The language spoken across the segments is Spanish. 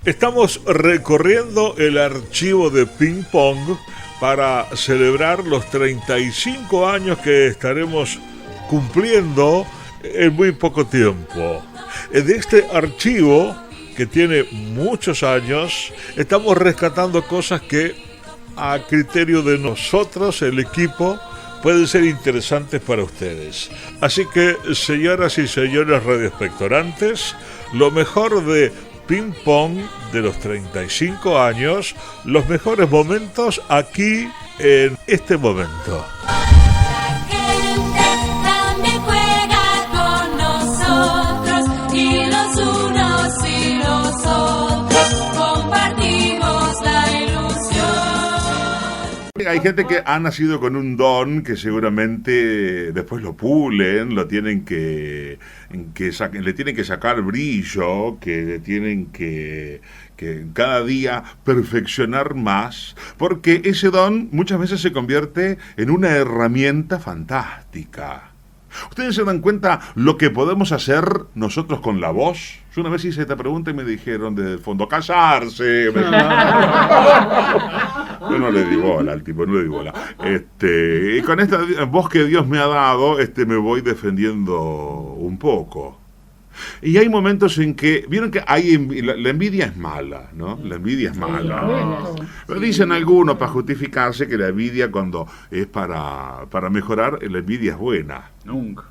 Estamos recorriendo el archivo de Ping Pong para celebrar los 35 años que estaremos cumpliendo en muy poco tiempo. De este archivo, que tiene muchos años, estamos rescatando cosas que, a criterio de nosotros, el equipo, pueden ser interesantes para ustedes. Así que, señoras y señores radioespectorantes, lo mejor de Ping Pong de los 35 años, los mejores momentos aquí en este momento. Hay gente que ha nacido con un don que seguramente después lo pulen, lo tienen le tienen que sacar brillo, que le tienen que cada día perfeccionar más, porque ese don muchas veces se convierte en una herramienta fantástica. ¿Ustedes se dan cuenta lo que podemos hacer nosotros con la voz? Yo una vez hice esta pregunta y me dijeron desde el fondo, ¡callarse! Yo no le di bola al tipo, no le di bola. Y con esta voz que Dios me ha dado, me voy defendiendo un poco. Y hay momentos en que, vieron que la envidia es mala, ¿no? La envidia es mala. Pero dicen algunos, para justificarse, que la envidia cuando es para mejorar, la envidia es buena. Nunca.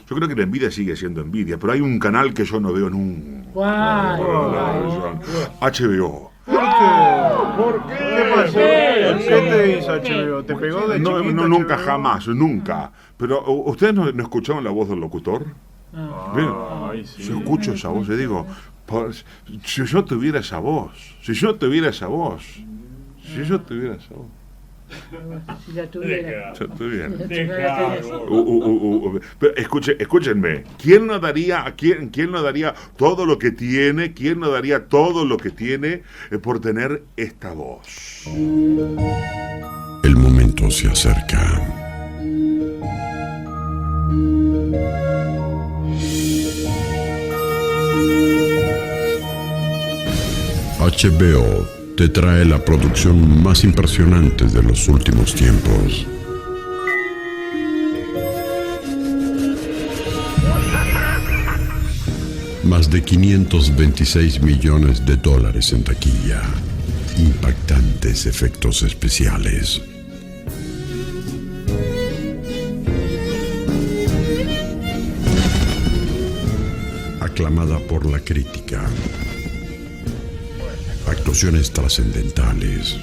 Yo creo que la envidia sigue siendo envidia, pero hay un canal que yo no veo nunca. HBO. ¿Por qué? ¿Por qué? ¿Qué pasó? ¿Qué te hizo HBO? ¿Te pegó de chiquito? No, nunca, jamás, nunca. Pero, ¿ustedes no escucharon la voz del locutor? Sí. Yo escucho esa voz y digo, si yo tuviera esa voz. Si la tuviera. Pero escúchenme, ¿quién no daría todo lo que tiene? ¿Quién no daría todo lo que tiene por tener esta voz? El momento se acerca. HBO te trae la producción más impresionante de los últimos tiempos. Más de 526 millones de dólares en taquilla. Impactantes efectos especiales. Aclamada por la crítica. Actuaciones trascendentales.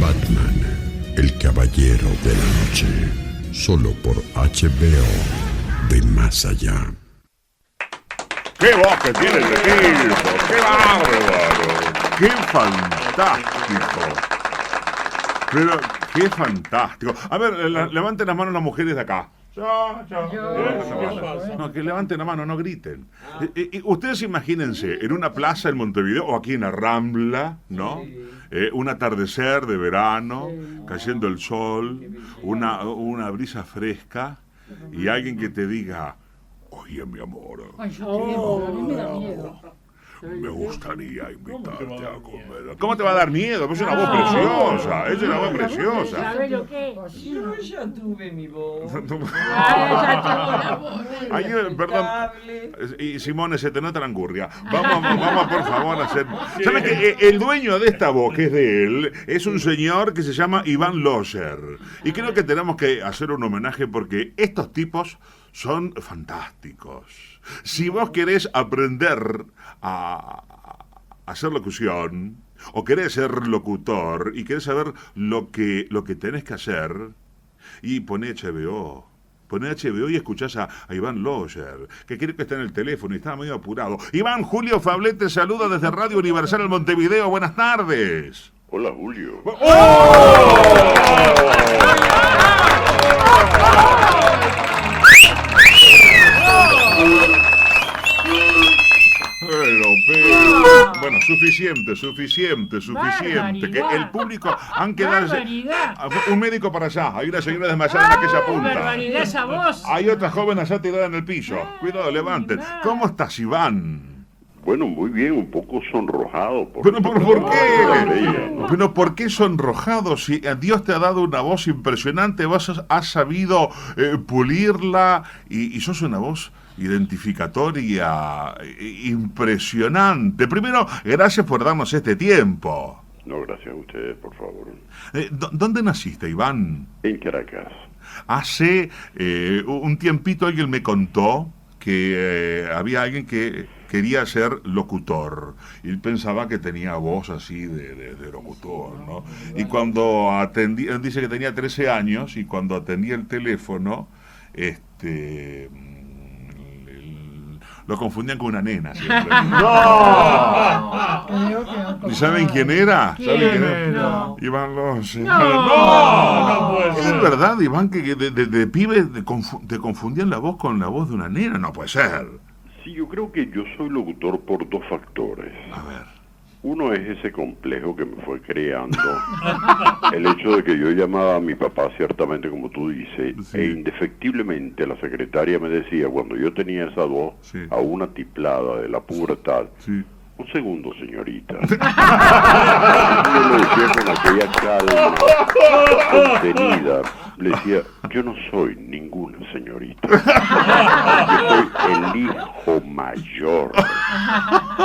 Batman, el caballero de la noche. Solo por HBO de Más Allá. ¡Qué voz que tiene el tipo! ¡Qué bárbaro! ¡Qué fantástico! Pero, qué fantástico. A ver, levanten las manos las mujeres de acá. No, que levanten la mano, no griten. Ustedes imagínense, en una plaza en Montevideo, o aquí en la Rambla, ¿no? Un atardecer de verano, cayendo el sol, una brisa fresca, y alguien que te diga, oye, mi amor, me gustaría invitarte a comer. ¿Cómo te va a dar miedo? Es una voz preciosa, es una voz preciosa. ¿Sabes lo que? Yo ya tuve mi voz. Perdón. Y Simone, se te nota la angurria. Vamos por favor a hacer... ¿Sabes que el dueño de esta voz, que es de él, es un señor que se llama Iván Locher? Y creo que tenemos que hacer un homenaje porque estos tipos son fantásticos. Si vos querés aprender a hacer locución, o querés ser locutor, y querés saber lo que tenés que hacer, y poné HBO. Poné HBO y escuchás a Iván Locher, que creo que está en el teléfono y está medio apurado. Iván, Julio Fablet te saluda desde Radio Universal en Montevideo. Buenas tardes. Hola, Julio. Bueno, suficiente. Que el público han quedado... Un médico para allá, hay una señora desmayada en aquella punta. Barbaridad esa voz. Hay otra joven allá tirada en el piso. Cuidado, levanten. ¿Cómo estás, Iván? Bueno, muy bien, un poco sonrojado. ¿Pero por qué? ¿Pero por qué sonrojado? Si Dios te ha dado una voz impresionante, vos has sabido pulirla y sos una voz identificatoria, impresionante. Primero, gracias por darnos este tiempo. No, gracias a ustedes, por favor. ¿Dónde naciste, Iván? En Caracas. Hace un tiempito alguien me contó que había alguien que quería ser locutor y pensaba que tenía voz así de locutor, ¿no? Y cuando atendía, dice que tenía 13 años y cuando atendía el teléfono, lo confundían con una nena siempre. ¡No! ¿Y saben quién era? ¿Quién? ¿Saben quién era? No. Iván Lose. No puede ser. ¿Es verdad, Iván, que de pibe te confundían la voz con la voz de una nena? No puede ser. Sí, yo creo que yo soy locutor por dos factores. A ver. Uno es ese complejo que me fue creando, el hecho de que yo llamaba a mi papá, ciertamente como tú dices, Sí. e indefectiblemente la secretaria me decía, cuando yo tenía esa voz, Sí. a una tiplada de la pubertad, Sí. un segundo, señorita. Yo le decía con aquella calma contenida, le decía, yo no soy ninguna señorita. Yo soy el hijo mayor.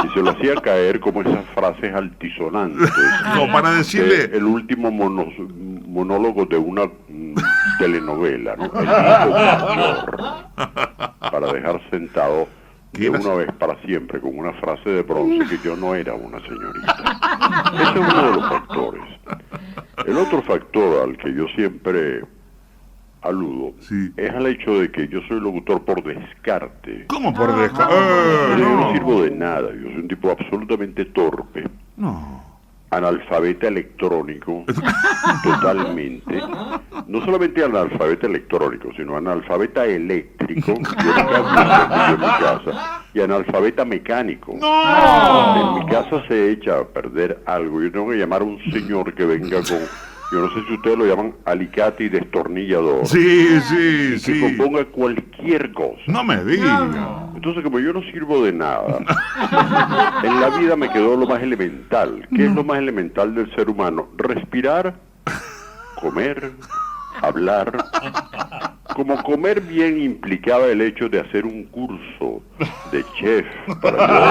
Y se lo hacía caer como esas frases altisonantes. Como para decirle... El último monólogo de una telenovela, ¿no? El hijo mayor. Para dejar sentado de una vez para siempre con una frase de bronce que yo no era una señorita. Ese es uno de los factores. El otro factor al que yo siempre aludo Sí. es al hecho de que yo soy locutor por descarte. ¿Cómo por Yo no no. sirvo de nada, yo soy un tipo absolutamente torpe, No. analfabeta electrónico, totalmente. No solamente analfabeta electrónico, sino analfabeta eléctrico, yo nunca he en mi casa, y analfabeta mecánico. En mi casa se echa a perder algo, yo tengo que llamar a un señor que venga con, yo no sé si ustedes lo llaman alicate y destornillador, Sí, que sí. componga cualquier cosa. No me digas. Entonces, como yo no sirvo de nada, en la vida me quedó lo más elemental. ¿Qué es lo más elemental del ser humano? Respirar, comer, hablar. Como comer bien implicaba el hecho de hacer un curso de chef para yo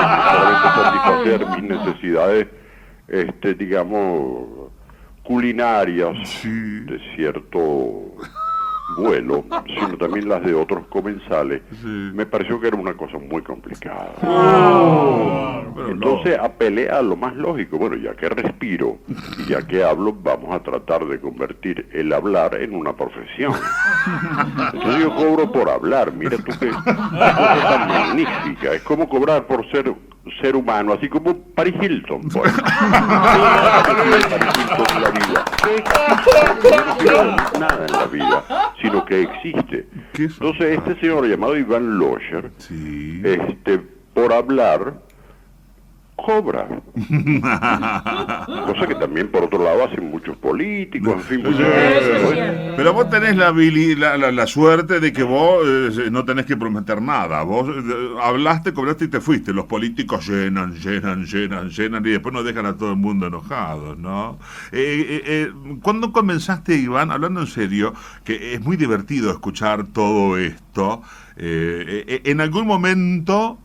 satisfacer mis necesidades, digamos, culinarias Sí. de cierto vuelo, sino también las de otros comensales, Sí. me pareció que era una cosa muy complicada. Pero Entonces apelé a lo más lógico, bueno, ya que respiro y ya que hablo, vamos a tratar de convertir el hablar en una profesión. Entonces yo cobro por hablar, mira tú qué cosa tan magnífica, es como cobrar por ser humano, así como Paris Hilton, pues. Paris Hilton en la vida. Yo no quiero nada en la vida, sino que existe. ¿Qué es? Entonces este señor llamado Iván Losher, Sí. por hablar, cobra. Cosa que también por otro lado hacen muchos políticos, en fin, muchas Eso es cosas. cierto. Pero vos tenés la suerte de que vos no tenés que prometer nada. Vos hablaste, cobraste y te fuiste. Los políticos llenan y después nos dejan a todo el mundo enojados, ¿no? ¿Cuándo comenzaste, Iván, hablando en serio, que es muy divertido escuchar todo esto, en algún momento...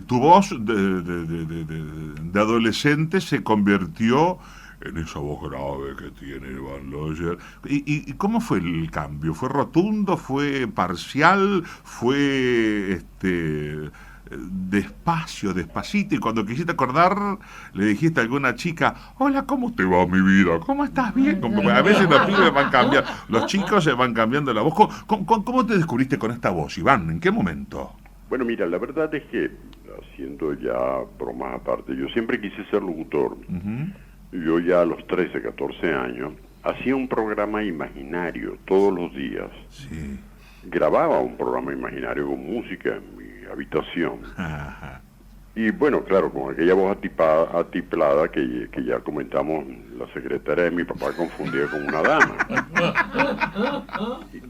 tu voz de adolescente se convirtió en esa voz grave que tiene Iván Losher. ¿Y cómo fue el cambio? ¿Fue rotundo? ¿Fue parcial? ¿Fue despacio, despacito? Y cuando quisiste acordar, le dijiste a alguna chica, hola, ¿cómo te va, mi vida? ¿Cómo estás? Bien. A veces los pibes van cambiando, los chicos se van cambiando la voz. ¿Cómo te descubriste con esta voz, Iván? ¿En qué momento? Bueno, mira, la verdad es que, haciendo ya bromas aparte, yo siempre quise ser locutor. Yo ya a los 13, 14 años, hacía un programa imaginario todos los días. Sí. Grababa un programa imaginario con música en mi habitación. Ajá. Y bueno, claro, con aquella voz atiplada que ya comentamos, la secretaria de mi papá confundía con una dama.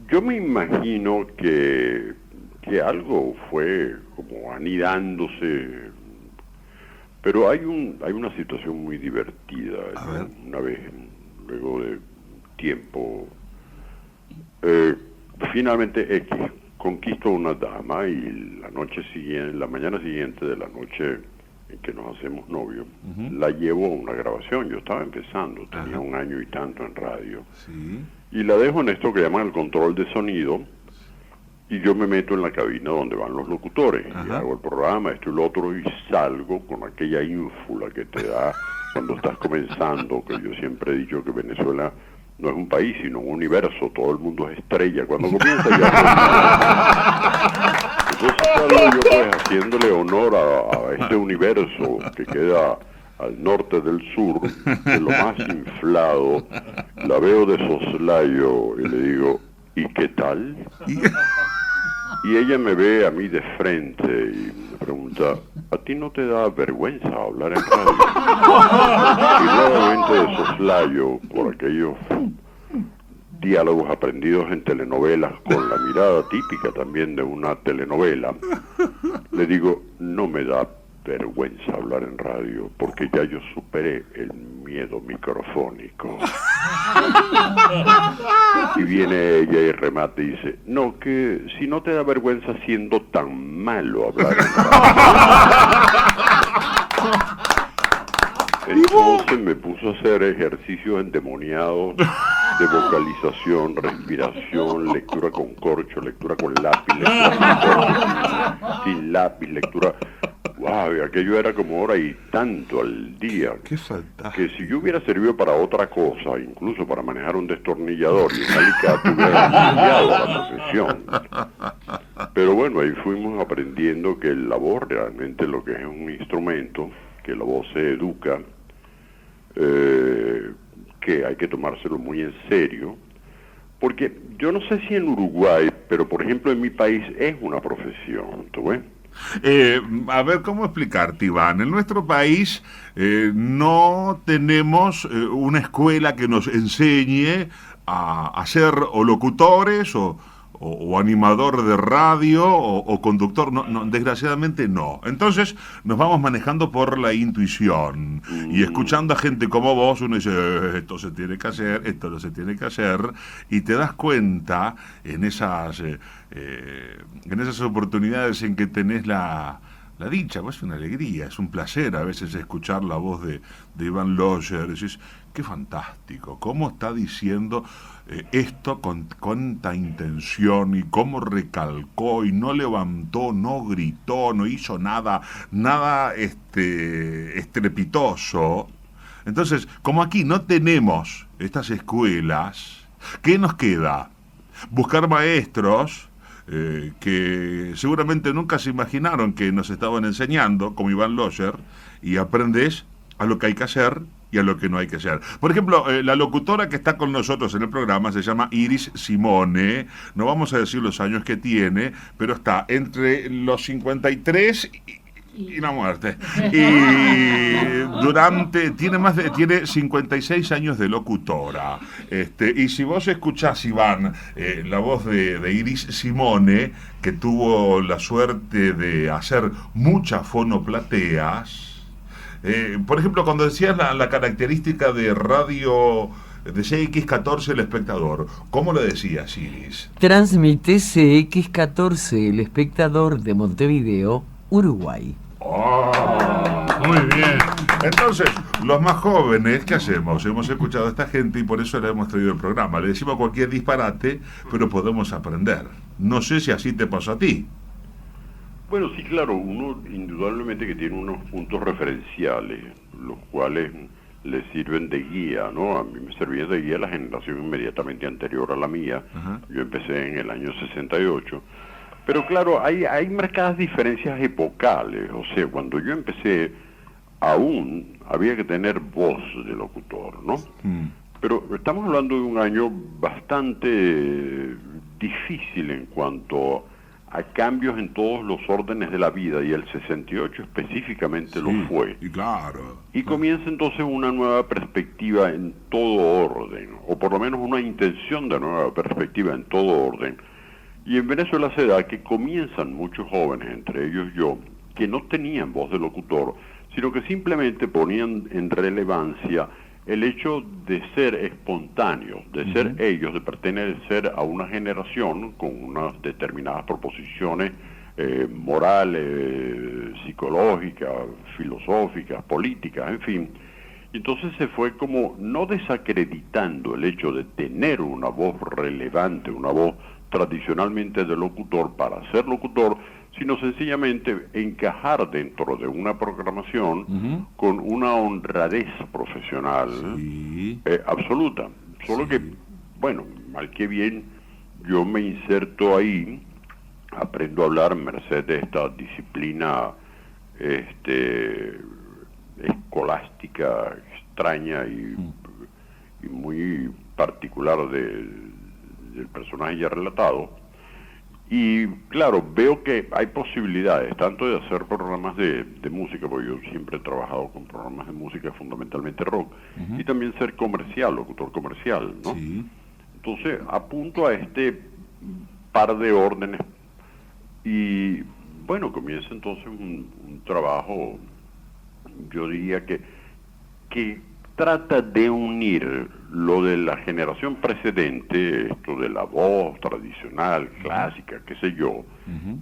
Yo me imagino que algo fue como anidándose, pero hay una situación muy divertida. Una vez, luego de tiempo, finalmente conquisto a una dama y la mañana siguiente de la noche en que nos hacemos novios, la llevo a una grabación. Yo estaba empezando, tenía 1 año y tanto en radio. Sí. Y la dejo en esto que llaman el control de sonido, y yo me meto en la cabina donde van los locutores, y hago el programa, esto y lo otro, y salgo con aquella ínfula que te da cuando estás comenzando, que yo siempre he dicho que Venezuela no es un país, sino un universo, todo el mundo es estrella. Cuando comienza ya... Entonces salgo yo pues haciéndole honor a este universo que queda al norte del sur, de lo más inflado, la veo de soslayo y le digo, ¿y qué tal? Y ella me ve a mí de frente y me pregunta, ¿a ti no te da vergüenza hablar en radio? Y nuevamente de soslayo, por aquellos diálogos aprendidos en telenovelas, con la mirada típica también de una telenovela, le digo, no me da vergüenza hablar en radio, porque ya yo superé el miedo microfónico. Y viene ella y remate y dice, no, que si no te da vergüenza siendo tan malo hablar en radio. Entonces me puso a hacer ejercicios endemoniados de vocalización, respiración, lectura con corcho, lectura con lápiz, lectura con corcho, sin lápiz, lectura... Wow, aquello era como hora y tanto al día. Qué fantástico. Que si yo hubiera servido para otra cosa, incluso para manejar un destornillador y un alicate, hubiera estudiado la profesión. Pero bueno, ahí fuimos aprendiendo que la voz realmente lo que es un instrumento, que la voz se educa, que hay que tomárselo muy en serio, porque yo no sé si en Uruguay, pero por ejemplo en mi país es una profesión, ¿tú ves? A ver, ¿cómo explicarte, Iván? En nuestro país no tenemos una escuela que nos enseñe a ser o locutores o animador de radio o conductor. No, desgraciadamente no. Entonces nos vamos manejando por la intuición y escuchando a gente como vos, uno dice, esto se tiene que hacer, esto no se tiene que hacer, y te das cuenta en esas oportunidades en que tenés la dicha, pues es una alegría, es un placer a veces escuchar la voz de Iván Locher. Decís, qué fantástico, cómo está diciendo esto con cuánta intención, y cómo recalcó y no levantó, no gritó, no hizo nada estrepitoso. Entonces, como aquí no tenemos estas escuelas, ¿qué nos queda? Buscar maestros que seguramente nunca se imaginaron que nos estaban enseñando, como Iván Locher, y aprendes a lo que hay que hacer y a lo que no hay que hacer. Por ejemplo, la locutora que está con nosotros en el programa se llama Iris Simone. No vamos a decir los años que tiene, pero está entre los 53 y la muerte. Y tiene 56 años de locutora. Y si vos escuchás, Iván, la voz de Iris Simone, que tuvo la suerte de hacer muchas fonoplateas, por ejemplo, cuando decías la característica de radio de CX14 El Espectador, ¿cómo le decías, Iris? Transmite CX14 El Espectador de Montevideo, Uruguay. Muy bien. Entonces, los más jóvenes, ¿qué hacemos? Hemos escuchado a esta gente y por eso le hemos traído el programa. Le decimos cualquier disparate, pero podemos aprender. No sé si así te pasó a ti. Bueno, sí, claro, uno indudablemente que tiene unos puntos referenciales, los cuales le sirven de guía, ¿no? A mí me servía de guía la generación inmediatamente anterior a la mía. Yo empecé en el año 68. Pero claro, hay marcadas diferencias epocales. O sea, cuando yo empecé, aún había que tener voz de locutor, ¿no? Pero estamos hablando de un año bastante difícil en cuanto a cambios en todos los órdenes de la vida, y el 68 específicamente lo fue. Y claro. Y comienza entonces una nueva perspectiva en todo orden, o por lo menos una intención de nueva perspectiva en todo orden. Y en Venezuela se da que comienzan muchos jóvenes, entre ellos yo, que no tenían voz de locutor, sino que simplemente ponían en relevancia el hecho de ser espontáneos, de ser ellos, de pertenecer a una generación con unas determinadas proposiciones morales, psicológicas, filosóficas, políticas, en fin. Entonces se fue como no desacreditando el hecho de tener una voz relevante, una voz tradicionalmente de locutor para ser locutor, sino sencillamente encajar dentro de una programación con una honradez profesional absoluta. Solo que, bueno, mal que bien, yo me inserto ahí, aprendo a hablar merced de esta disciplina escolástica extraña y muy particular del personaje ya relatado. Y claro, veo que hay posibilidades tanto de hacer programas de música, porque yo siempre he trabajado con programas de música, fundamentalmente rock, y también ser comercial, locutor comercial, ¿no? Sí. Entonces apunto a este par de órdenes y bueno, comienza entonces un trabajo, yo diría que trata de unir lo de la generación precedente, esto de la voz tradicional, clásica, qué sé yo,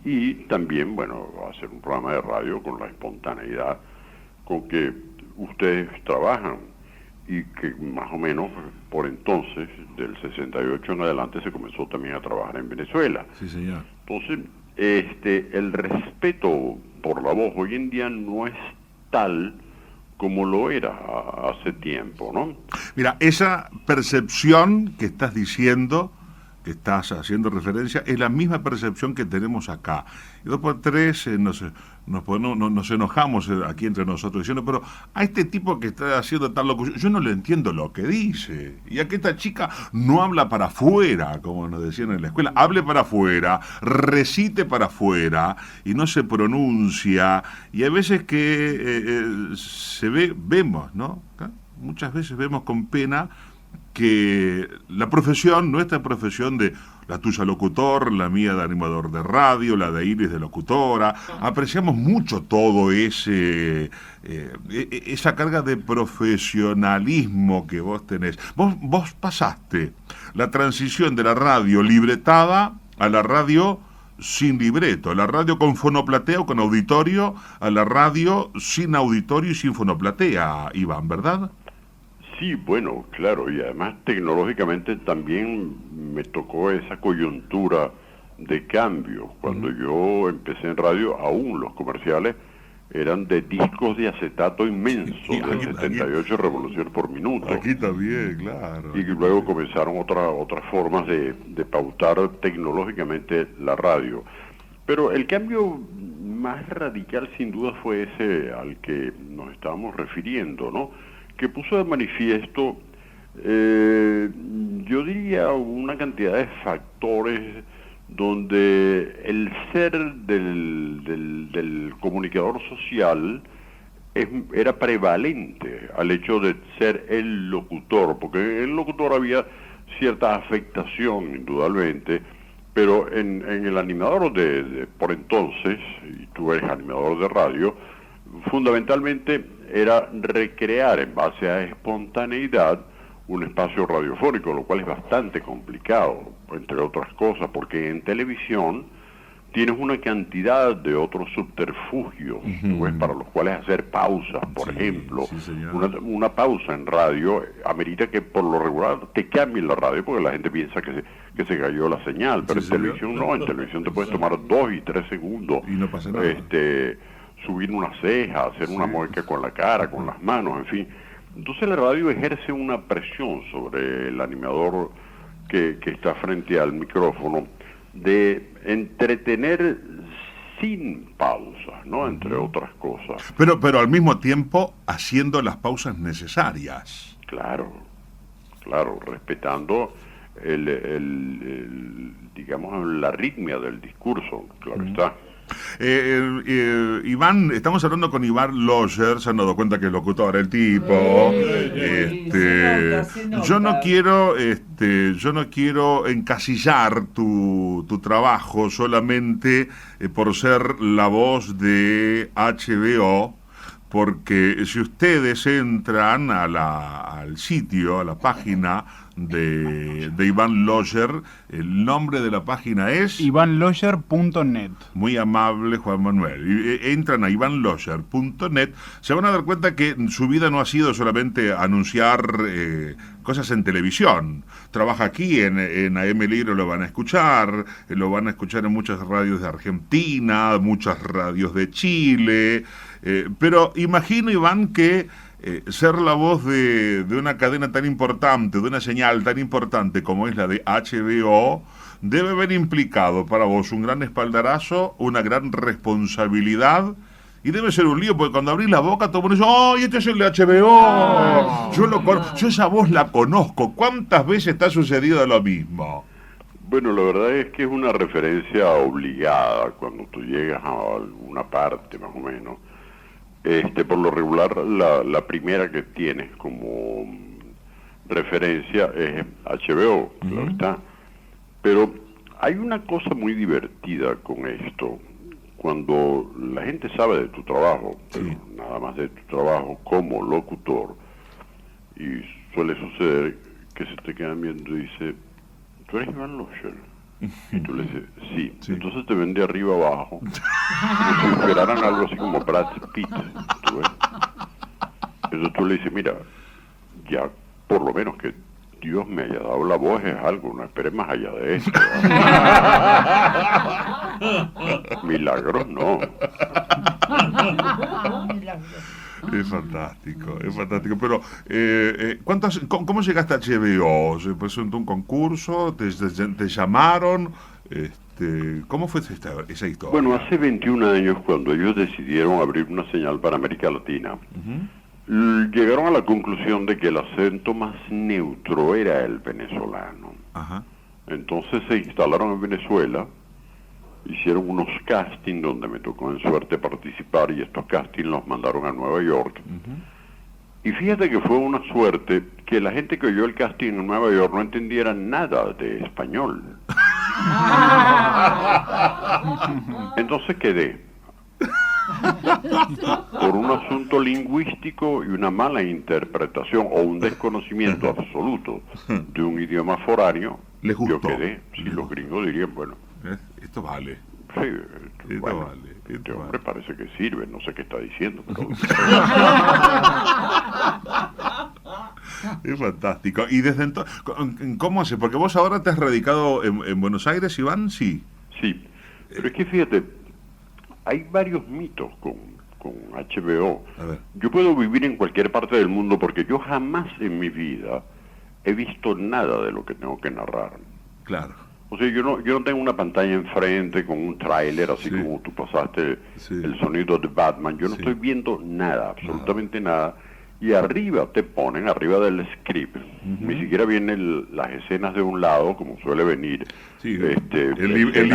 y también, bueno, hacer un programa de radio con la espontaneidad con que ustedes trabajan, y que más o menos por entonces, del 68 en adelante, se comenzó también a trabajar en Venezuela. Sí, señor. Entonces, el respeto por la voz hoy en día no es tal como lo era hace tiempo, ¿no? Mira, esa percepción que estás diciendo, que estás haciendo referencia, es la misma percepción que tenemos acá. Y 2 por 3 nos enojamos aquí entre nosotros diciendo, pero a este tipo que está haciendo tal locución, yo no le entiendo lo que dice. Y a que esta chica no habla para afuera, como nos decían en la escuela, hable para afuera, recite para afuera, y no se pronuncia. Y hay veces que vemos, ¿no? Muchas veces vemos con pena que la profesión, nuestra profesión de la tuya locutor, la mía de animador de radio, la de Iris de locutora, apreciamos mucho todo esa carga de profesionalismo que vos tenés. Vos pasaste la transición de la radio libretada a la radio sin libreto, a la radio con fonoplatea o con auditorio, a la radio sin auditorio y sin fonoplatea, Iván, ¿verdad? Sí, bueno, claro, y además tecnológicamente también me tocó esa coyuntura de cambio. Cuando yo empecé en radio, aún los comerciales eran de discos de acetato inmensos, de 78 revoluciones por minuto. Aquí también, claro. Y luego comenzaron otras formas de pautar tecnológicamente la radio. Pero el cambio más radical sin duda fue ese al que nos estábamos refiriendo, ¿no? Que puso de manifiesto, yo diría, una cantidad de factores donde el ser del comunicador social era prevalente al hecho de ser el locutor, porque el locutor había cierta afectación, indudablemente, pero en el animador por entonces, y tú eres animador de radio, fundamentalmente era recrear en base a espontaneidad un espacio radiofónico, lo cual es bastante complicado, entre otras cosas, porque en televisión tienes una cantidad de otros subterfugios, pues, para los cuales hacer pausas, por ejemplo. Sí, una pausa en radio amerita que por lo regular te cambien la radio, porque la gente piensa que se cayó la señal, pero en televisión no, en televisión te puedes tomar 2 y 3 segundos. Y no pasa nada. Subir una ceja, hacer una mueca con la cara, con las manos, en fin. Entonces la radio ejerce una presión sobre el animador que está frente al micrófono de entretener sin pausas, ¿no? Entre otras cosas. Pero al mismo tiempo haciendo las pausas necesarias. Claro, respetando digamos, la arritmia del discurso, claro está. Iván, estamos hablando con Iván Locher, se han dado cuenta que es locutor el tipo. Se nota. Yo no quiero encasillar tu trabajo solamente por ser la voz de HBO, porque si ustedes entran al sitio, a la página de Iván Locher, el nombre de la página es ivanlocher.net. Muy amable Juan Manuel. Entran a ivanlocher.net, se van a dar cuenta que su vida no ha sido solamente anunciar cosas en televisión. Trabaja aquí en AM Libre, lo van a escuchar en muchas radios de Argentina, muchas radios de Chile, pero imagino, Iván, que ser la voz de una cadena tan importante, de una señal tan importante como es la de HBO, debe haber implicado para vos un gran espaldarazo, una gran responsabilidad, y debe ser un lío, porque cuando abrís la boca todo el mundo dice, ¡oh, este es el de HBO! Yo esa voz la conozco. ¿Cuántas veces te ha sucedido lo mismo? Bueno, la verdad es que es una referencia obligada cuando tú llegas a alguna parte, más o menos. Por lo regular, la primera que tienes como referencia es HBO, claro está. Pero hay una cosa muy divertida con esto. Cuando la gente sabe de tu trabajo, pero nada más de tu trabajo como locutor, y suele suceder que se te quedan viendo y dice, ¿tú eres Iván Locher? Y tú le dices, sí. Entonces te ven de arriba abajo, como si esperaran algo así como Brad Pitt, ¿tú ves? Entonces tú le dices, mira, ya por lo menos que Dios me haya dado la voz es algo, no esperes más allá de esto. Milagros no. Es fantástico. Pero, ¿cómo llegaste a HBO? ¿Se presentó un concurso? ¿Te llamaron? ¿Cómo fue esa historia? Bueno, hace 21 años, cuando ellos decidieron abrir una señal para América Latina, llegaron a la conclusión de que el acento más neutro era el venezolano. Ajá. Entonces se instalaron en Venezuela, hicieron unos castings donde me tocó en suerte participar, y estos castings los mandaron a Nueva York. Y fíjate que fue una suerte que la gente que oyó el casting en Nueva York no entendiera nada de español. Entonces quedé. Por un asunto lingüístico y una mala interpretación o un desconocimiento absoluto de un idioma foráneo, ¿les gustó? Yo quedé. Si los gringos dirían, bueno, esto vale. sí, Esto bueno, vale. este hombre parece que sirve, no sé qué está diciendo, pero... Es fantástico. Y desde entonces, ¿cómo hace? Porque vos ahora te has radicado en Buenos Aires, Iván, sí. Sí, pero es que fíjate, hay varios mitos con HBO. A ver. Yo puedo vivir en cualquier parte del mundo porque yo jamás en mi vida he visto nada de lo que tengo que narrar. Claro. O sea, yo no tengo una pantalla enfrente con un tráiler, así como tú pasaste el sonido de Batman. Yo no estoy viendo nada, absolutamente nada. Y arriba te ponen, arriba del script, ni siquiera vienen las escenas de un lado, como suele venir, escenas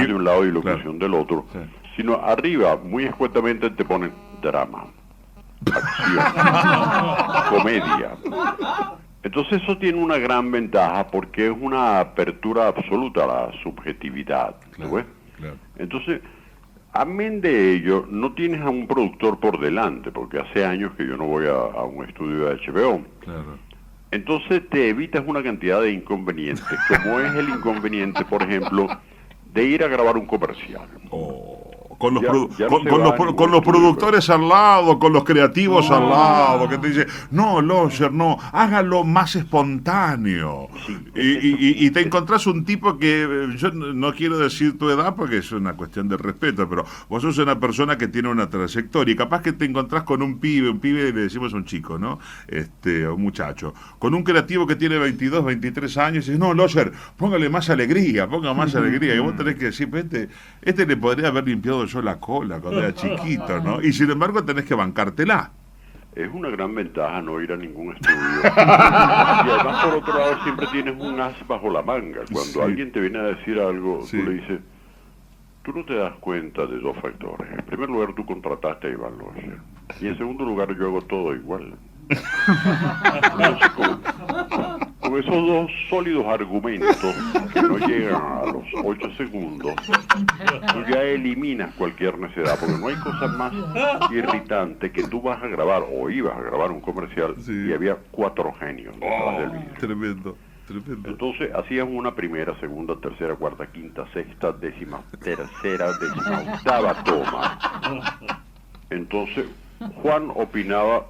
de un lado y locución del otro, sino arriba, muy escuetamente, te ponen drama, acción, comedia. Entonces eso tiene una gran ventaja porque es una apertura absoluta a la subjetividad, ¿no ves? Claro. Entonces, amén de ello, no tienes a un productor por delante, porque hace años que yo no voy a un estudio de HBO. Claro. Entonces te evitas una cantidad de inconvenientes, como es el inconveniente, por ejemplo, de ir a grabar un comercial. Con los, Ya con los productores al lado, con los creativos al lado, que te dicen, no, Locher, no, hágalo más espontáneo. Y te encontrás un tipo que, yo no quiero decir tu edad porque es una cuestión de respeto, pero vos sos una persona que tiene una trayectoria y capaz que te encontrás con un pibe le decimos a un chico, ¿no? Un muchacho, con un creativo que tiene 22, 23 años y dices, no, Locher, póngale más alegría, y vos tenés que decir, este le podría haber limpiado yo la cola cuando era chiquito, ¿no? Y sin embargo tenés que bancártela. es una gran ventaja no ir a ningún estudio. Y además, por otro lado, siempre tienes un as bajo la manga. Cuando alguien te viene a decir algo, tú le dices, tú no te das cuenta de dos factores. En primer lugar, tú contrataste a Iván Locher. Y en segundo lugar, yo hago todo igual. Entonces, con esos dos sólidos argumentos que no llegan a los 8 segundos, tú ya eliminas cualquier necedad, porque no hay cosa más irritante que tú vas a grabar o ibas a grabar un comercial y había 4 genios detrás del vídeo. Tremendo. Entonces hacían una primera, segunda, tercera, cuarta, quinta, sexta, décima, tercera, décima, octava toma. Entonces Juan opinaba,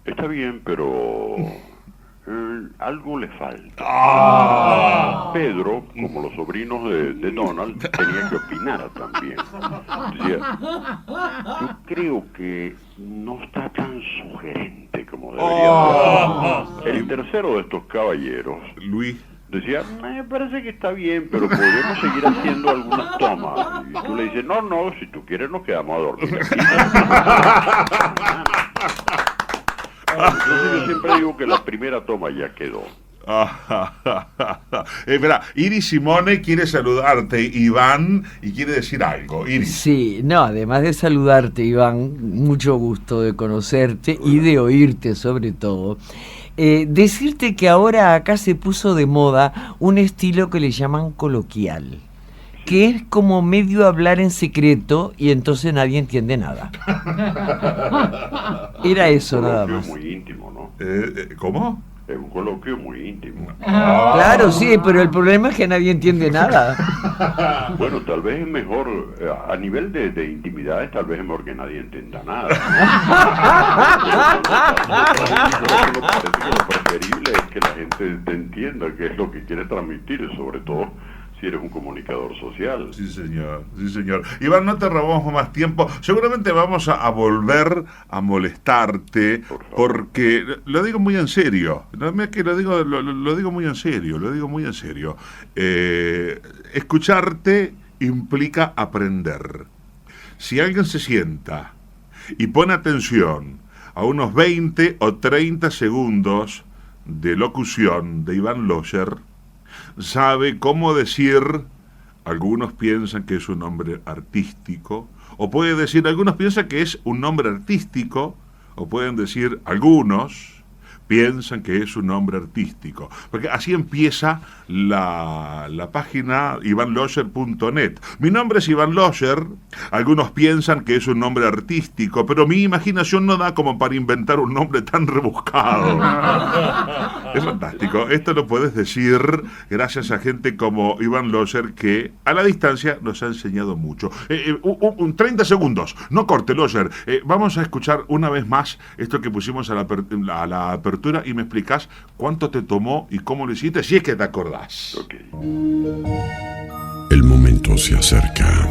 está bien, pero algo le falta. Pedro, como los sobrinos de Donald, tenía que opinar también. Decía, yo creo que no está tan sugerente como debería ser. El tercero de estos caballeros, Luis, decía, me parece que está bien, pero podemos seguir haciendo algunas tomas. Y tú le dices, no, si tú quieres nos quedamos a dormir aquí. Entonces yo siempre digo que la primera toma ya quedó. Espera, Iris Simone quiere saludarte, Iván, y quiere decir algo. Iris. Sí, no, además de saludarte, Iván, mucho gusto de conocerte y de oírte sobre todo. Decirte que ahora acá se puso de moda un estilo que le llaman coloquial, que es como medio hablar en secreto y entonces nadie entiende nada. Era eso nada más. Es un coloquio muy íntimo, ¿no? ¿Cómo? Es un coloquio muy íntimo. Claro, sí, pero el problema es que nadie entiende nada. Bueno, tal vez es mejor, a nivel de intimidades, tal vez es mejor que nadie entienda nada. Parece que lo preferible es que la gente te entienda qué es lo que quiere transmitir, sobre todo si eres un comunicador social. Sí, señor. Iván, no te robamos más tiempo. Seguramente vamos a volver a molestarte, porque lo digo muy en serio. No es que lo digo muy en serio. Escucharte implica aprender. Si alguien se sienta y pone atención a unos 20 o 30 segundos de locución de Iván Locher, sabe cómo decir, algunos piensan que es un nombre artístico, o puede decir, algunos piensan que es un nombre artístico, o pueden decir, algunos piensan que es un nombre artístico, porque así empieza la página ivanlocher.net. Mi nombre es Iván Locher, algunos piensan que es un nombre artístico, pero mi imaginación no da como para inventar un nombre tan rebuscado. Es fantástico, esto lo puedes decir gracias a gente como Iván Locher, que a la distancia nos ha enseñado mucho. 30 segundos, no corte, Locher. Vamos a escuchar una vez más esto que pusimos a la apertura y me explicás cuánto te tomó y cómo lo hiciste, si es que te acordás. Okay. El momento se acerca.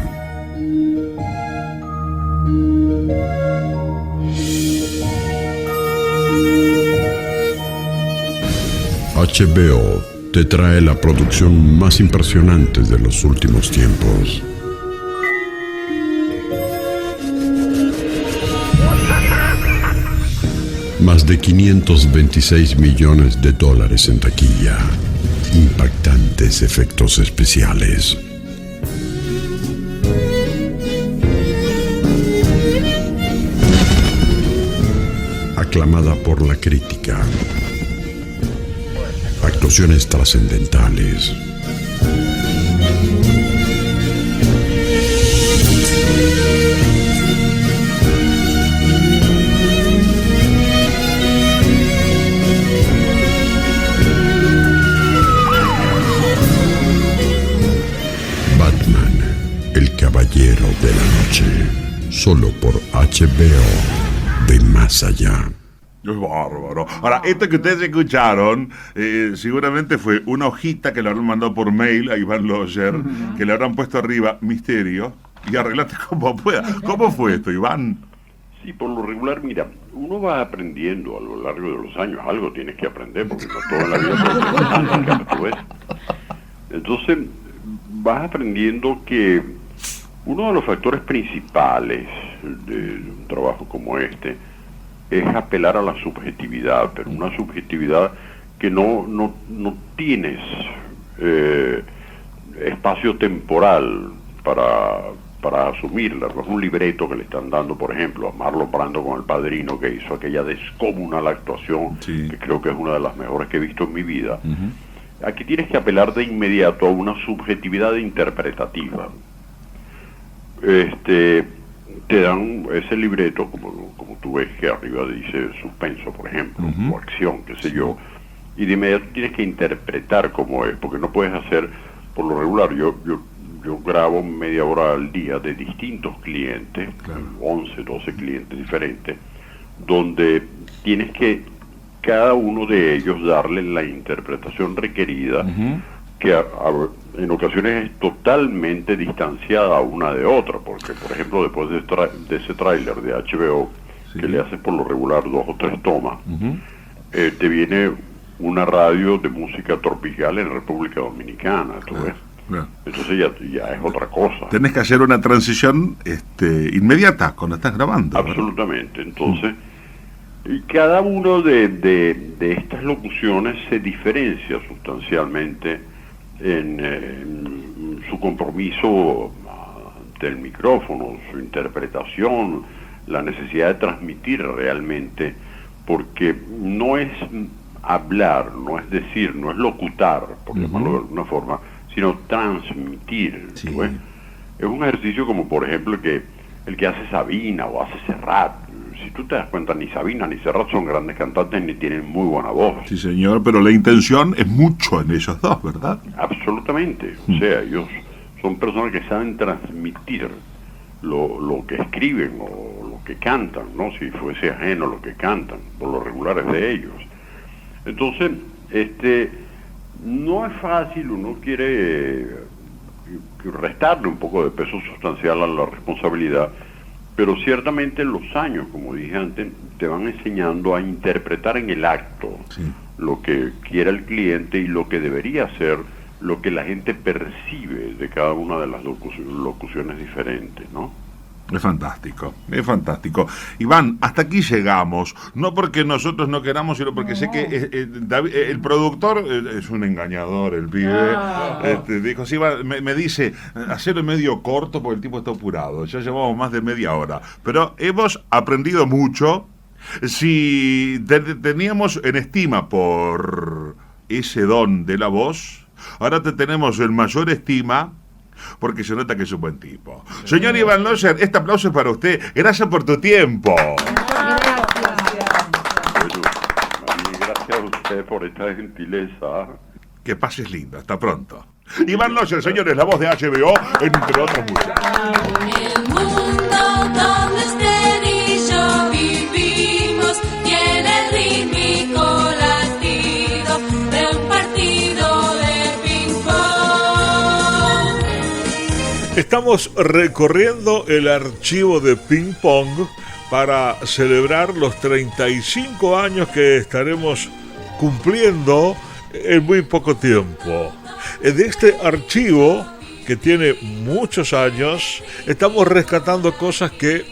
HBO te trae la producción más impresionante de los últimos tiempos. Más de 526 millones de dólares en taquilla. Impactantes efectos especiales. Aclamada por la crítica. Actuaciones trascendentales. Caballero de la Noche, solo por HBO, de más allá. Es bárbaro. Ahora, esto que ustedes escucharon, seguramente fue una hojita que le habrán mandado por mail a Iván Locher, que le habrán puesto arriba misterio, y arreglate como pueda. ¿Cómo fue esto, Iván? Sí, por lo regular, mira, uno va aprendiendo a lo largo de los años, algo tienes que aprender, porque no todo en la vida tú ves. Entonces, vas aprendiendo que uno de los factores principales de un trabajo como este es apelar a la subjetividad, pero una subjetividad que no tienes espacio temporal para asumirla. No es un libreto que le están dando, por ejemplo, a Marlon Brando con El Padrino, que hizo aquella descomunal actuación, sí, que creo que es una de las mejores que he visto en mi vida. Aquí tienes que apelar de inmediato a una subjetividad interpretativa. Te dan ese libreto, como tú ves que arriba dice suspenso, por ejemplo, o acción, qué sé yo, y de inmediato tienes que interpretar cómo es, porque no puedes hacer, por lo regular, yo grabo media hora al día de distintos clientes, 11, 12 clientes diferentes, donde tienes que cada uno de ellos darle la interpretación requerida, que en ocasiones es totalmente distanciada una de otra, porque por ejemplo después de ese tráiler de HBO, que le haces por lo regular 2 o 3 tomas, te viene una radio de música tropical en República Dominicana, ¿tú ves? Entonces ya es otra cosa. Tenés que hacer una transición inmediata cuando estás grabando. Absolutamente. Entonces, y cada uno de estas locuciones se diferencia sustancialmente en su compromiso del micrófono, su interpretación, la necesidad de transmitir realmente, porque no es hablar, no es decir, no es locutar, por llamarlo de alguna forma, sino transmitir. Sí. ¿Ves? Es un ejercicio como por ejemplo el que hace Sabina o hace Serrat. Si tú te das cuenta, ni Sabina ni Serrat son grandes cantantes ni tienen muy buena voz. Sí, señor, pero la intención es mucho en ellos dos, ¿verdad? Absolutamente. O sea, ellos son personas que saben transmitir lo que escriben o lo que cantan, ¿no? Si fuese ajeno lo que cantan, por lo regular es de ellos. Entonces, no es fácil, uno quiere restarle un poco de peso sustancial a la responsabilidad, pero ciertamente los años, como dije antes, te van enseñando a interpretar en el acto lo que quiera el cliente y lo que debería ser, lo que la gente percibe de cada una de las locuciones diferentes, ¿no? Es fantástico, es fantástico. Iván, hasta aquí llegamos, no porque nosotros no queramos, sino porque sé que el productor es un engañador, el pibe. Dijo, sí, me dice, hacerlo medio corto porque el tipo está apurado. Ya llevamos más de media hora, pero hemos aprendido mucho. Si teníamos en estima por ese don de la voz, ahora te tenemos en mayor estima, porque se nota que es un buen tipo. Señor Iván Locher, este aplauso es para usted. Gracias por tu tiempo. Gracias a usted por esta gentileza. Que pases lindo. Hasta pronto. Iván Locher, señores, la voz de HBO, entre otros muchos. El mundo donde usted y yo vivimos tiene el rítmico latido de un partido de ping-pong. Estamos recorriendo el archivo de Ping Pong para celebrar los 35 años que estaremos cumpliendo en muy poco tiempo. De este archivo, que tiene muchos años, estamos rescatando cosas que,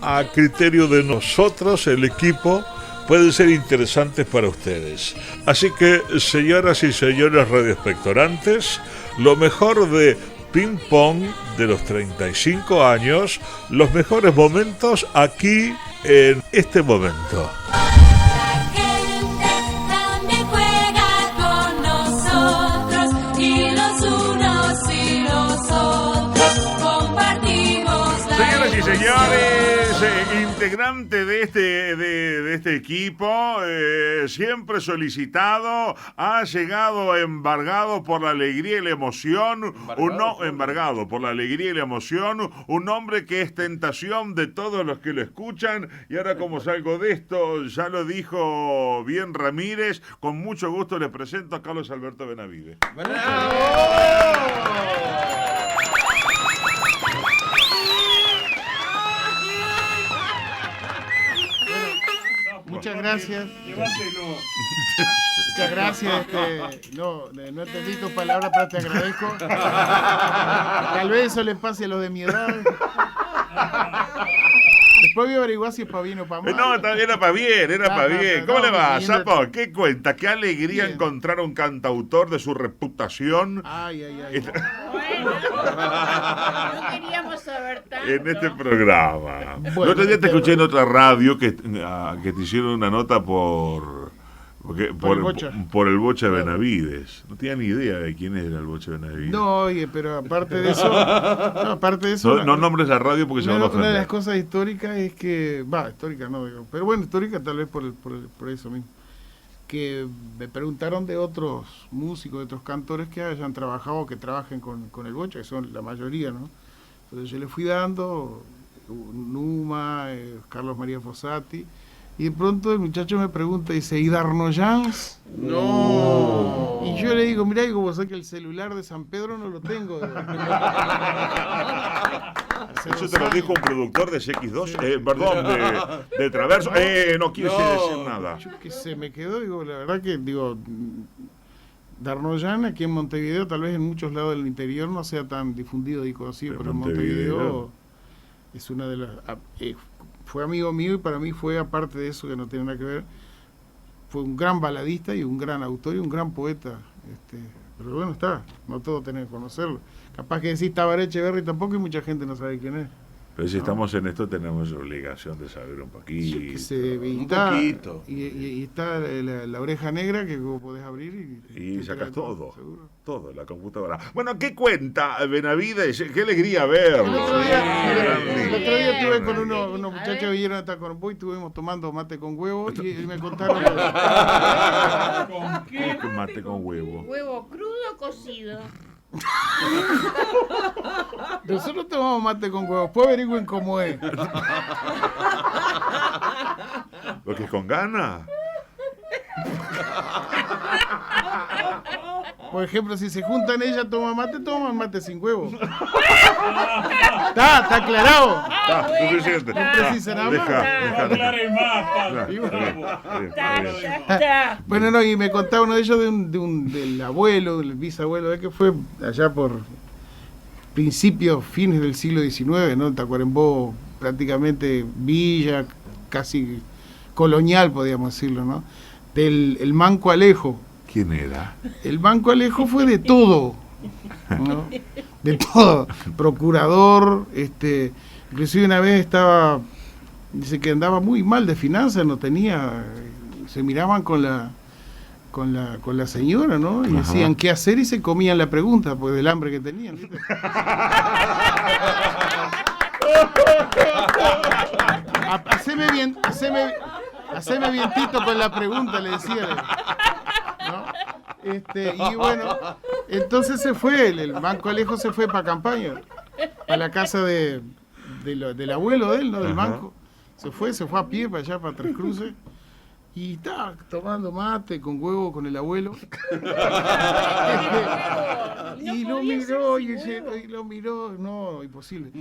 a criterio de nosotros, el equipo, pueden ser interesantes para ustedes. Así que, señoras y señores radioespectorantes, lo mejor de Ping Pong de los 35 años, los mejores momentos aquí en este momento. Señoras y señores, integrante de este equipo, siempre solicitado, ha llegado embargado por la alegría y la emoción, embargado por la alegría y la emoción, un hombre que es tentación de todos los que lo escuchan. Y ahora, como salgo de esto, ya lo dijo bien Ramírez, con mucho gusto les presento a Carlos Alberto Benavides. Muchas gracias. Muchas gracias. No entendí tus palabras, pero te agradezco. Tal vez eso le pase a los de mi edad. Después voy a averiguar si es para bien o para mal. No, también era para bien, era para bien. ¿Cómo le va, bien. Sapo? ¿Qué cuenta? Qué alegría Bien. encontrar a un cantautor de su reputación Ay, ay, ay. Bueno, no queríamos saber tanto. en este programa. Bueno, El otro día te escuché en otra radio que te hicieron una nota por el Bocha. por el Bocha Benavides. No tenía ni idea de quién era el Bocha Benavides. No, oye, pero aparte de eso, No nombres la radio porque se van a una de las ofender. cosas históricas es que, histórica no digo, pero bueno, histórica tal vez por eso mismo, que me preguntaron de otros músicos, de otros cantores que hayan trabajado, que trabajen con el Bocha, que son la mayoría, ¿no? Entonces yo le fui dando Numa, Carlos María Fossati, y de pronto el muchacho me pregunta, dice, ¿y Darnoyans? No. Y yo le digo, mirá, digo, vos sabés que el celular de San Pedro no lo tengo. Eso te lo dijo un productor de CX2, perdón, de Traverso. No quise decir nada. Yo qué sé, me quedó, digo, la verdad que, digo, Darnoyan aquí en Montevideo, tal vez en muchos lados del interior no sea tan difundido y conocido, pero en Montevideo es una de las... fue amigo mío y para mí fue, aparte de eso que no tiene nada que ver, fue un gran baladista y un gran autor y un gran poeta. Pero bueno, no todo tenés que conocerlo. Capaz que decís Tabaré Echeverri tampoco y mucha gente no sabe quién es. Pero si estamos en esto tenemos obligación de saber un poquito. Que se, Un está, poquito. Y está la oreja negra que vos podés abrir Y te sacas trae todo, seguro. todo, la computadora. Bueno, ¿qué cuenta Benavides? Qué alegría verlo. El otro día estuve con grande. unos A muchachos ver. que vinieron a Tacuarembó y estuvimos tomando mate con huevo y me contaron ¿Con ¿Qué mate con huevo? ¿Huevo crudo o cocido? nosotros tomamos mate con huevo, después averigüen cómo es. ¿Lo que es con ganas? Por ejemplo, si se juntan ella toman mate sin huevo. Está aclarado. Está, suficiente. No precisa nada más. Deja. Aclare más, está bien. Está. Bueno, no, y me contaba uno de ellos del abuelo, del bisabuelo, que fue allá por principios, fines del siglo XIX, ¿no? Tacuarembó, prácticamente villa, casi colonial, podríamos decirlo, ¿no? El Manco Alejo. ¿Quién era? El Manco Alejo fue de todo, ¿no? De todo. Procurador, inclusive una vez dice que andaba muy mal de finanzas, no tenía, se miraban con la señora, ¿no? Y decían qué hacer y se comían la pregunta, pues del hambre que tenían, ¿viste? Haceme vientito con la pregunta, le decía. ¿No? Y bueno, entonces se fue, el Banco Alejo se fue para campaña, a la casa del abuelo de él, ¿no? Del banco. Se fue a pie para allá, para Tres Cruces. Y estaba tomando mate con huevo con el abuelo. Y lo miró, no, imposible.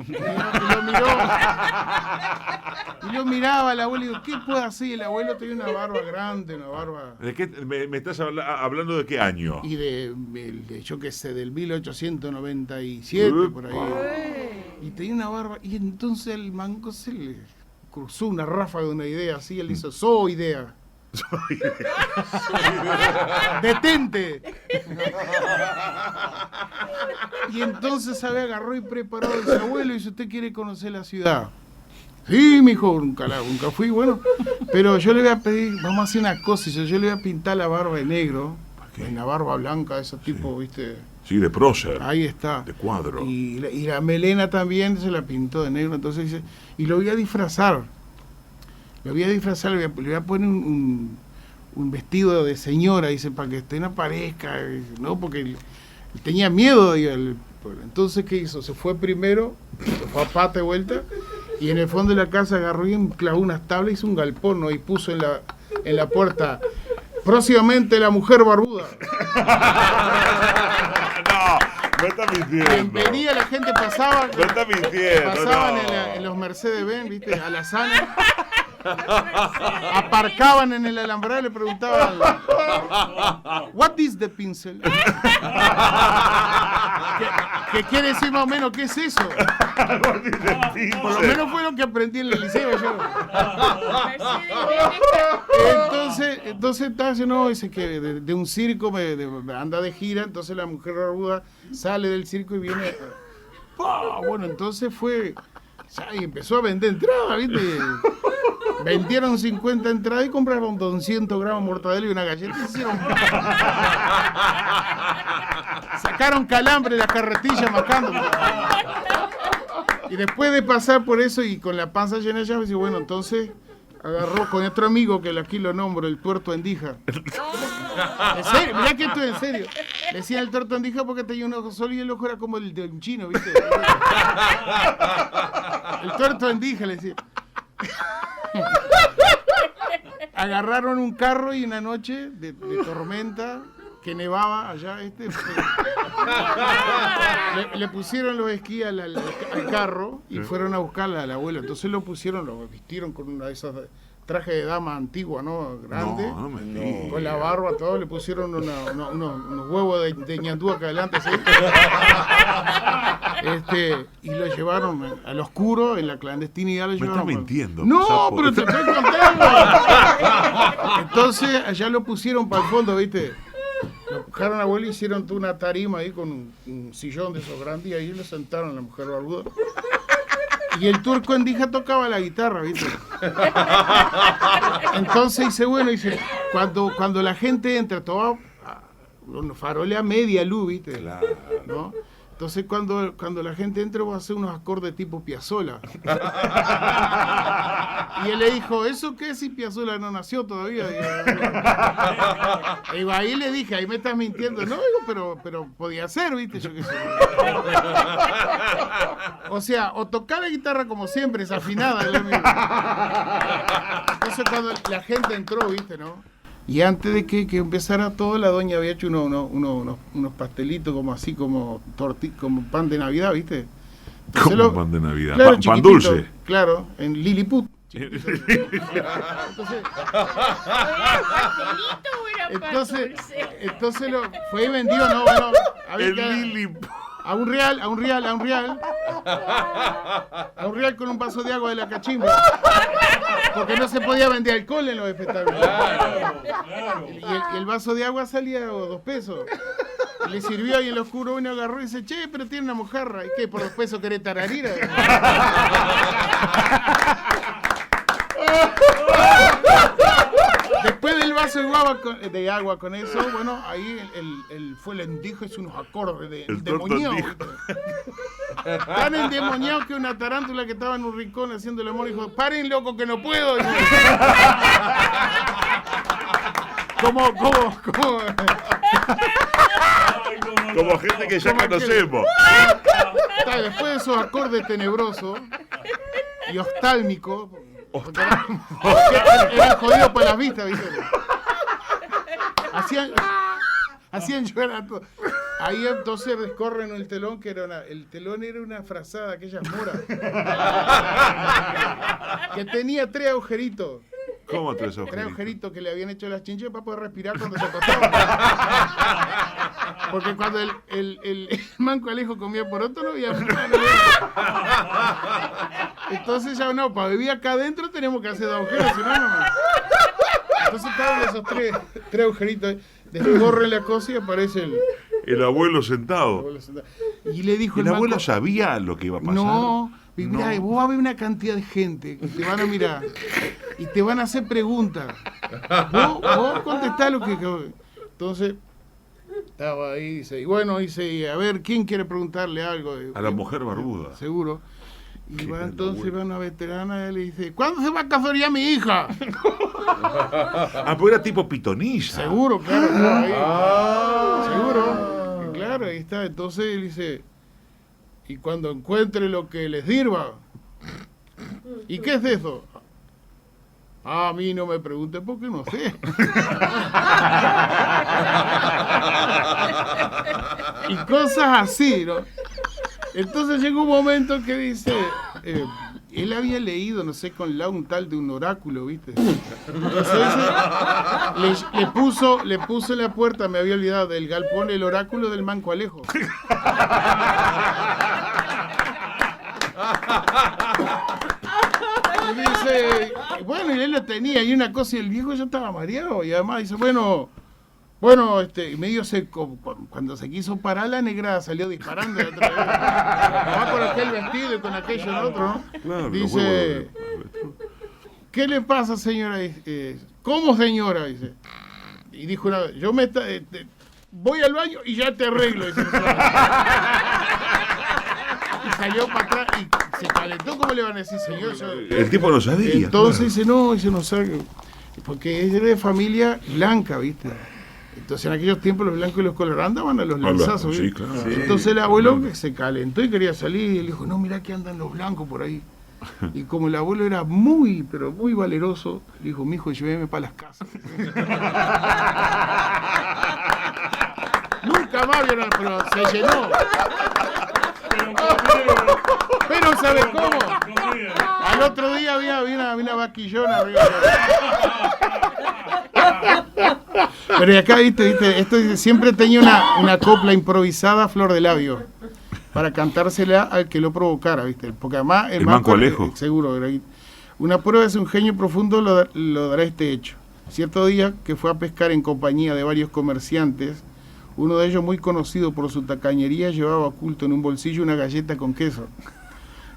Y lo miraba el abuelo y digo, ¿qué puede hacer? El abuelo tenía una barba grande, una barba... ¿De qué me estás hablando de qué año? Y de yo qué sé, del 1897, por ahí. Y tenía una barba, y entonces el manco se le cruzó una ráfaga de una idea así, él hizo, soy idea. Detente. Y entonces agarró y preparó a su abuelo y dice, ¿usted quiere conocer la ciudad? Sí, mijo, nunca fui, bueno, pero yo le voy a pedir, vamos a hacer una cosa, yo le voy a pintar la barba de negro, una barba blanca de ese tipo, ¿viste? Sí, de prócer. Ahí está. De cuadro. Y la melena también se la pintó de negro, entonces dice, y lo voy a disfrazar. Le voy a poner un vestido de señora, dice, para que no aparezca, ¿no? Porque él tenía miedo. Entonces, ¿qué hizo? Se fue primero, se fue a pata de vuelta, y en el fondo de la casa agarró y clavó unas tablas, hizo un galpón, ¿no? Y puso en la puerta, próximamente la mujer barbuda. No está mintiendo. Venía, la gente pasaba. No está mintiendo. Pasaban en los Mercedes-Benz, ¿viste? A la sana. aparcaban en el alambrado y le preguntaban, what is the pencil? ¿Qué quiere decir más o menos? ¿Qué es eso? Por lo menos fue lo que aprendí en el liceo yo. Entonces no, dice que de un circo anda de gira, entonces la mujer barbuda sale del circo y viene. Bueno, entonces fue y empezó a vender entradas, ¿viste? Vendieron 50 entradas y compraron 200 gramos de mortadela y una galleta. Sacaron calambre de la carretilla mascando. Y después de pasar por eso y con la panza llena de llaves, dice, bueno, entonces agarró con otro amigo que aquí lo nombro, el tuerto Endija. En serio, mirá que esto es en serio. Le decían el tuerto Endija porque tenía un ojo solo y el ojo era como el de un chino, ¿viste? El tuerto Endija le decía. Agarraron un carro y una noche de tormenta que nevaba allá, le pusieron los esquís al carro y fueron a buscarla al abuelo. Entonces lo vistieron con una de esas trajes de dama antigua, ¿no? Grande, con la barba, todo, le pusieron unos huevos de ñandú acá adelante, ¿sí? Y lo llevaron al oscuro, en la clandestinidad. Me estás mintiendo. No, pero te estoy contando. Entonces allá lo pusieron para el fondo, ¿viste? Lo buscaron al abuelo y hicieron toda una tarima ahí con un sillón de esos grandes y ahí lo sentaron a la mujer barbuda. Y el turco Endija tocaba la guitarra, ¿viste? Entonces dice, cuando la gente entra, todo farolea media luz, ¿viste? Claro. ¿No? Entonces cuando la gente entra va a hacer unos acordes tipo Piazzolla. Y él le dijo, ¿eso qué si Piazzolla no nació todavía? Y ahí le dije, ahí me estás mintiendo. No, digo, pero podía ser, ¿viste? Yo qué sé. O sea, o tocar la guitarra como siempre, es afinada. Entonces cuando la gente entró, ¿viste, no? Y antes de que empezara todo, la doña había hecho unos pastelitos como así, como pan de Navidad, ¿viste? Entonces ¿cómo pan de Navidad? Claro, Pan dulce. Claro, en Lilliput. Entonces fue y vendido, ¿no? Bueno, el Lilliput. A un real con un vaso de agua de la cachimba. Porque no se podía vender alcohol en los espectáculos. Claro. Y el vaso de agua salía 2 pesos. Y le sirvió ahí en lo oscuro, uno agarró y dice, che, pero tiene una mojarra. ¿Y qué? ¿Por 2 pesos querés tararira? Después del vaso de agua con eso, bueno, ahí fue el Endija, hizo unos acordes de endemoniado. Tan endemoniado que una tarántula que estaba en un rincón haciendo el amor dijo, paren loco que no puedo. Como gente que ya conocemos. Después de esos acordes tenebrosos y oftálmicos, eran jodidos por las vistas, ¿viste? Hacían llorar a todos. Ahí entonces descorren el telón, que el telón era una frazada, aquellas moras, que tenía 3 agujeritos. ¿Cómo 3 agujeritos? 3 agujeritos que le habían hecho las chinches para poder respirar cuando se acostaba. Porque cuando el manco Alejo comía poroto no había nada. Entonces ya no, para vivir acá adentro tenemos que hacer 2 agujeros, si no. Entonces estaban esos 3 agujeritos. Descorre la cosa y aparece el abuelo sentado. Y le dijo el abuelo sabía lo que iba a pasar. No, mirá, vos vas a ver una cantidad de gente que te van a mirar y te van a hacer preguntas. Vos contestá lo que... Entonces, estaba ahí, dice, y bueno, dice, a ver, ¿quién quiere preguntarle algo? A la mujer barbuda. Seguro. Y va entonces va una veterana y le dice, ¿cuándo se va a casar ya mi hija? Pues era tipo pitonilla. Seguro, claro. Seguro. Claro, ahí está. Entonces él dice, y cuando encuentre lo que les sirva. ¿Y qué es eso? A mí no me pregunten porque no sé. Y cosas así, ¿no? Entonces llegó un momento que dice, él había leído, no sé, con la un tal de un oráculo, ¿viste? Entonces le puso en la puerta, me había olvidado, del galpón el oráculo del Manco Alejo. Y dice, bueno, y él lo tenía, y una cosa, y el viejo ya estaba mareado, y además dice, bueno, medio seco, cuando se quiso parar la negra salió disparando de otra vez. Va con aquel vestido y con aquello en otro, ¿no? Claro, dice, ¿qué le pasa, señora? ¿Cómo, señora? Dice. Y dijo una vez, voy al baño y ya te arreglo. Dice, y salió para atrás y se calentó. ¿Cómo le van a decir, señor? El tipo no sabía. Entonces dice, no sabe, porque es de familia blanca, ¿viste? Entonces en aquellos tiempos los blancos y los colorados andaban a los lanzazos. Sí, claro. Entonces el abuelo se calentó y quería salir y le dijo, no, mirá que andan los blancos por ahí. Y como el abuelo era muy, pero muy valeroso, le dijo, mijo, lléveme para las casas. Nunca más vieron, pero se llenó. Pero ¿sabe cómo? Al otro día había una vaquillona arriba. Pero y acá, viste, esto siempre tenía una copla improvisada, flor de labio, para cantársela al que lo provocara, viste, porque además el Manco Alejo. Seguro, una prueba de su ingenio profundo lo dará este hecho. Cierto día que fue a pescar en compañía de varios comerciantes, uno de ellos muy conocido por su tacañería llevaba oculto en un bolsillo una galleta con queso.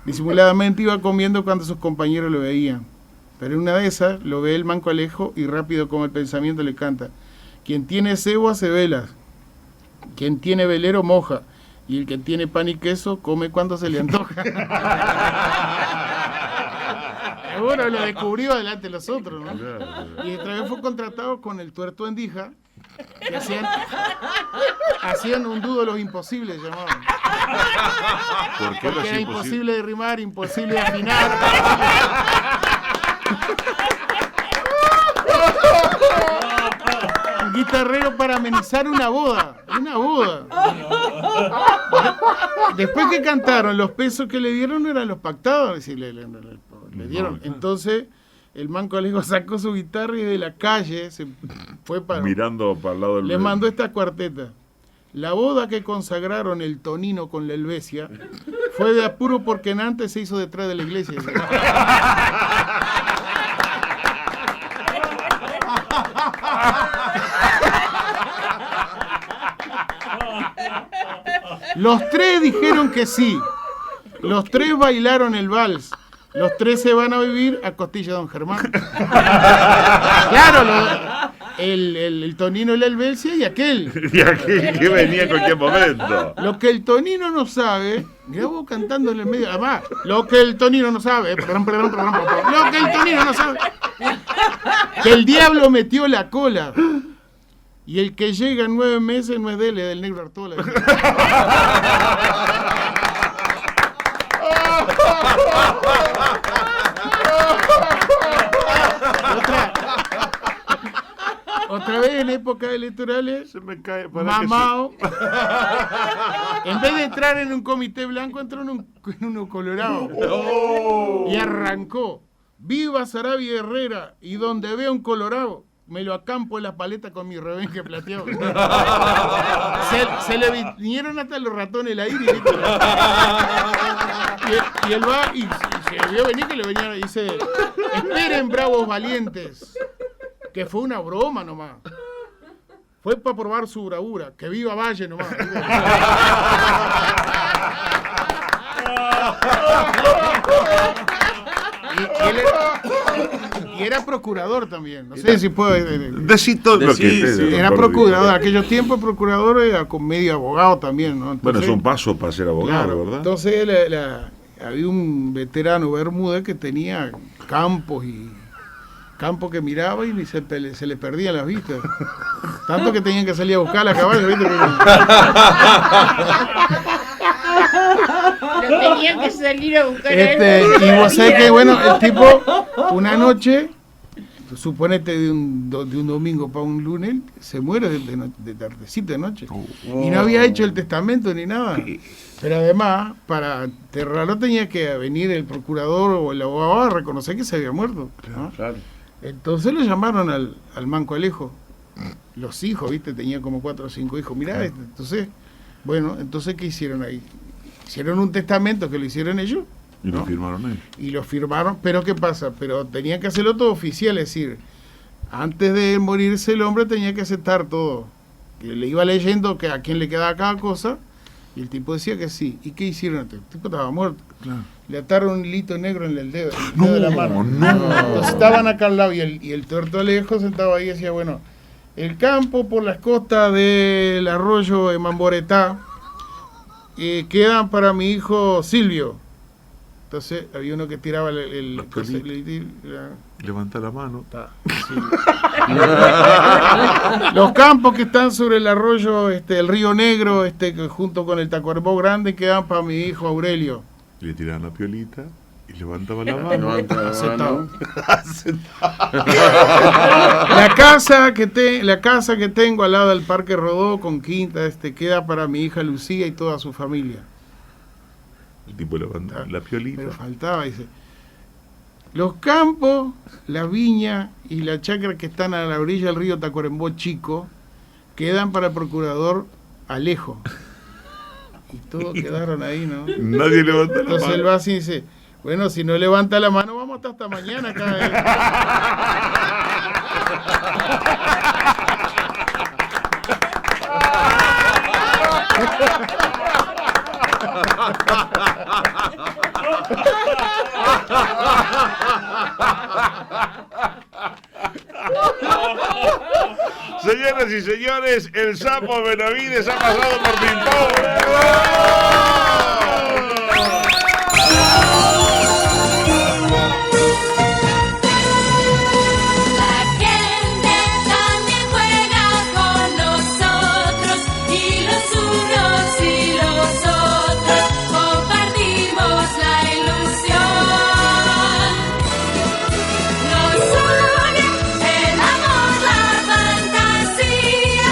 Disimuladamente iba comiendo cuando sus compañeros lo veían. Pero en una de esas lo ve el Manco Alejo y rápido como el pensamiento le canta: quien tiene cebo hace velas, quien tiene velero moja, y el que tiene pan y queso come cuando se le antoja. Bueno, lo descubrió delante de los otros, ¿no? Y otra vez fue contratado con el Tuerto Endija, que hacían un dúo los imposibles, llamaban. ¿Por qué Porque era imposible de rimar, imposible de afinar. Un guitarrero para amenizar una boda. Después que cantaron, los pesos que le dieron eran los pactados, es decir, le dieron. Entonces el Manco Alejo sacó su guitarra y de la calle se fue para... Mirando para el lado del... Le mandó esta cuarteta: la boda que consagraron el Tonino con la Helvecia fue de apuro porque antes se hizo detrás de la iglesia. Los tres dijeron que sí. Los tres bailaron el vals. Los tres se van a vivir a costilla de Don Germán. Claro, el Tonino y la Helvecia y aquel. Y aquel que venía en cualquier momento. Lo que el Tonino no sabe, mirá vos cantando en el medio, además, lo que el Tonino no sabe, lo que el Tonino no sabe, que el diablo metió la cola. Y el que llega en 9 meses no es de él, es del Negro Artola. Otra vez en épocas electorales, Se me cae mamao, en vez de entrar en un comité blanco, entró en uno colorado. Y arrancó: viva Sarabia Herrera, y donde vea un colorado, me lo acampo en la paleta con mi rebenque plateado. Se le vinieron hasta los ratones la iris. Y él va y se vio venir que le venía y dice: esperen, bravos valientes, que fue una broma nomás. Fue para probar su bravura. Que viva Valle nomás. Y era procurador también. No sé si puedo... Decito lo que... Era procurador. En aquellos tiempos procurador era con medio abogado también, ¿no? Entonces, Bueno, es un paso para ser abogado, claro, ¿verdad? Entonces había un veterano Bermúdez que tenía campos que miraba y se le perdían las vistas. Tanto que tenían que salir a buscar a caballo, ¿viste? Lo tenían que salir a buscar a él. Y vos sabés que, bueno, el tipo, una noche, suponete de un domingo para un lunes, se muere de tardecita de noche. Y no había hecho el testamento ni nada. Pero además, para enterrarlo tenía que venir el procurador o el abogado a reconocer que se había muerto, ¿no? Claro. Entonces le llamaron al manco Alejo. Los hijos, ¿viste? Tenía como 4 o 5 hijos. Mirá, entonces, bueno, entonces ¿qué hicieron ahí? Hicieron un testamento que lo hicieron ellos. Y lo firmaron ellos. Y lo firmaron, pero ¿qué pasa? Pero tenían que hacerlo todo oficial, es decir, antes de morirse el hombre tenía que aceptar todo. Y le iba leyendo que a quién le quedaba cada cosa, y el tipo decía que sí. ¿Y qué hicieron? El tipo estaba muerto. Claro. Le ataron un hilito negro en el dedo de la mano. No. Entonces estaban acá al lado y el tuerto Alejo sentado ahí y decía, bueno, el campo por las costas del arroyo de Mamboretá quedan para mi hijo Silvio. Entonces había uno que tiraba Levanta la mano. Los campos que están sobre el arroyo, el río Negro, junto con el Tacuarembó Grande, quedan para mi hijo Aurelio. Le tiraban la piolita y levantaba la mano. Aceptado. La casa que tengo al lado del Parque Rodó con quinta, queda para mi hija Lucía y toda su familia. El tipo levantaba la piolita. Pero faltaba, dice. Los campos, la viña y la chacra que están a la orilla del río Tacuarembó Chico quedan para el procurador Alejo. Y todos quedaron ahí, ¿no? Nadie levanta la mano. Entonces él va así y dice, bueno, si no levanta la mano, vamos a estar hasta mañana acá. Señoras y señores, el sapo Benavides ha pasado por Pimpón. La gente también juega con nosotros y los unos y los otros compartimos la ilusión. Nos une el amor, la fantasía.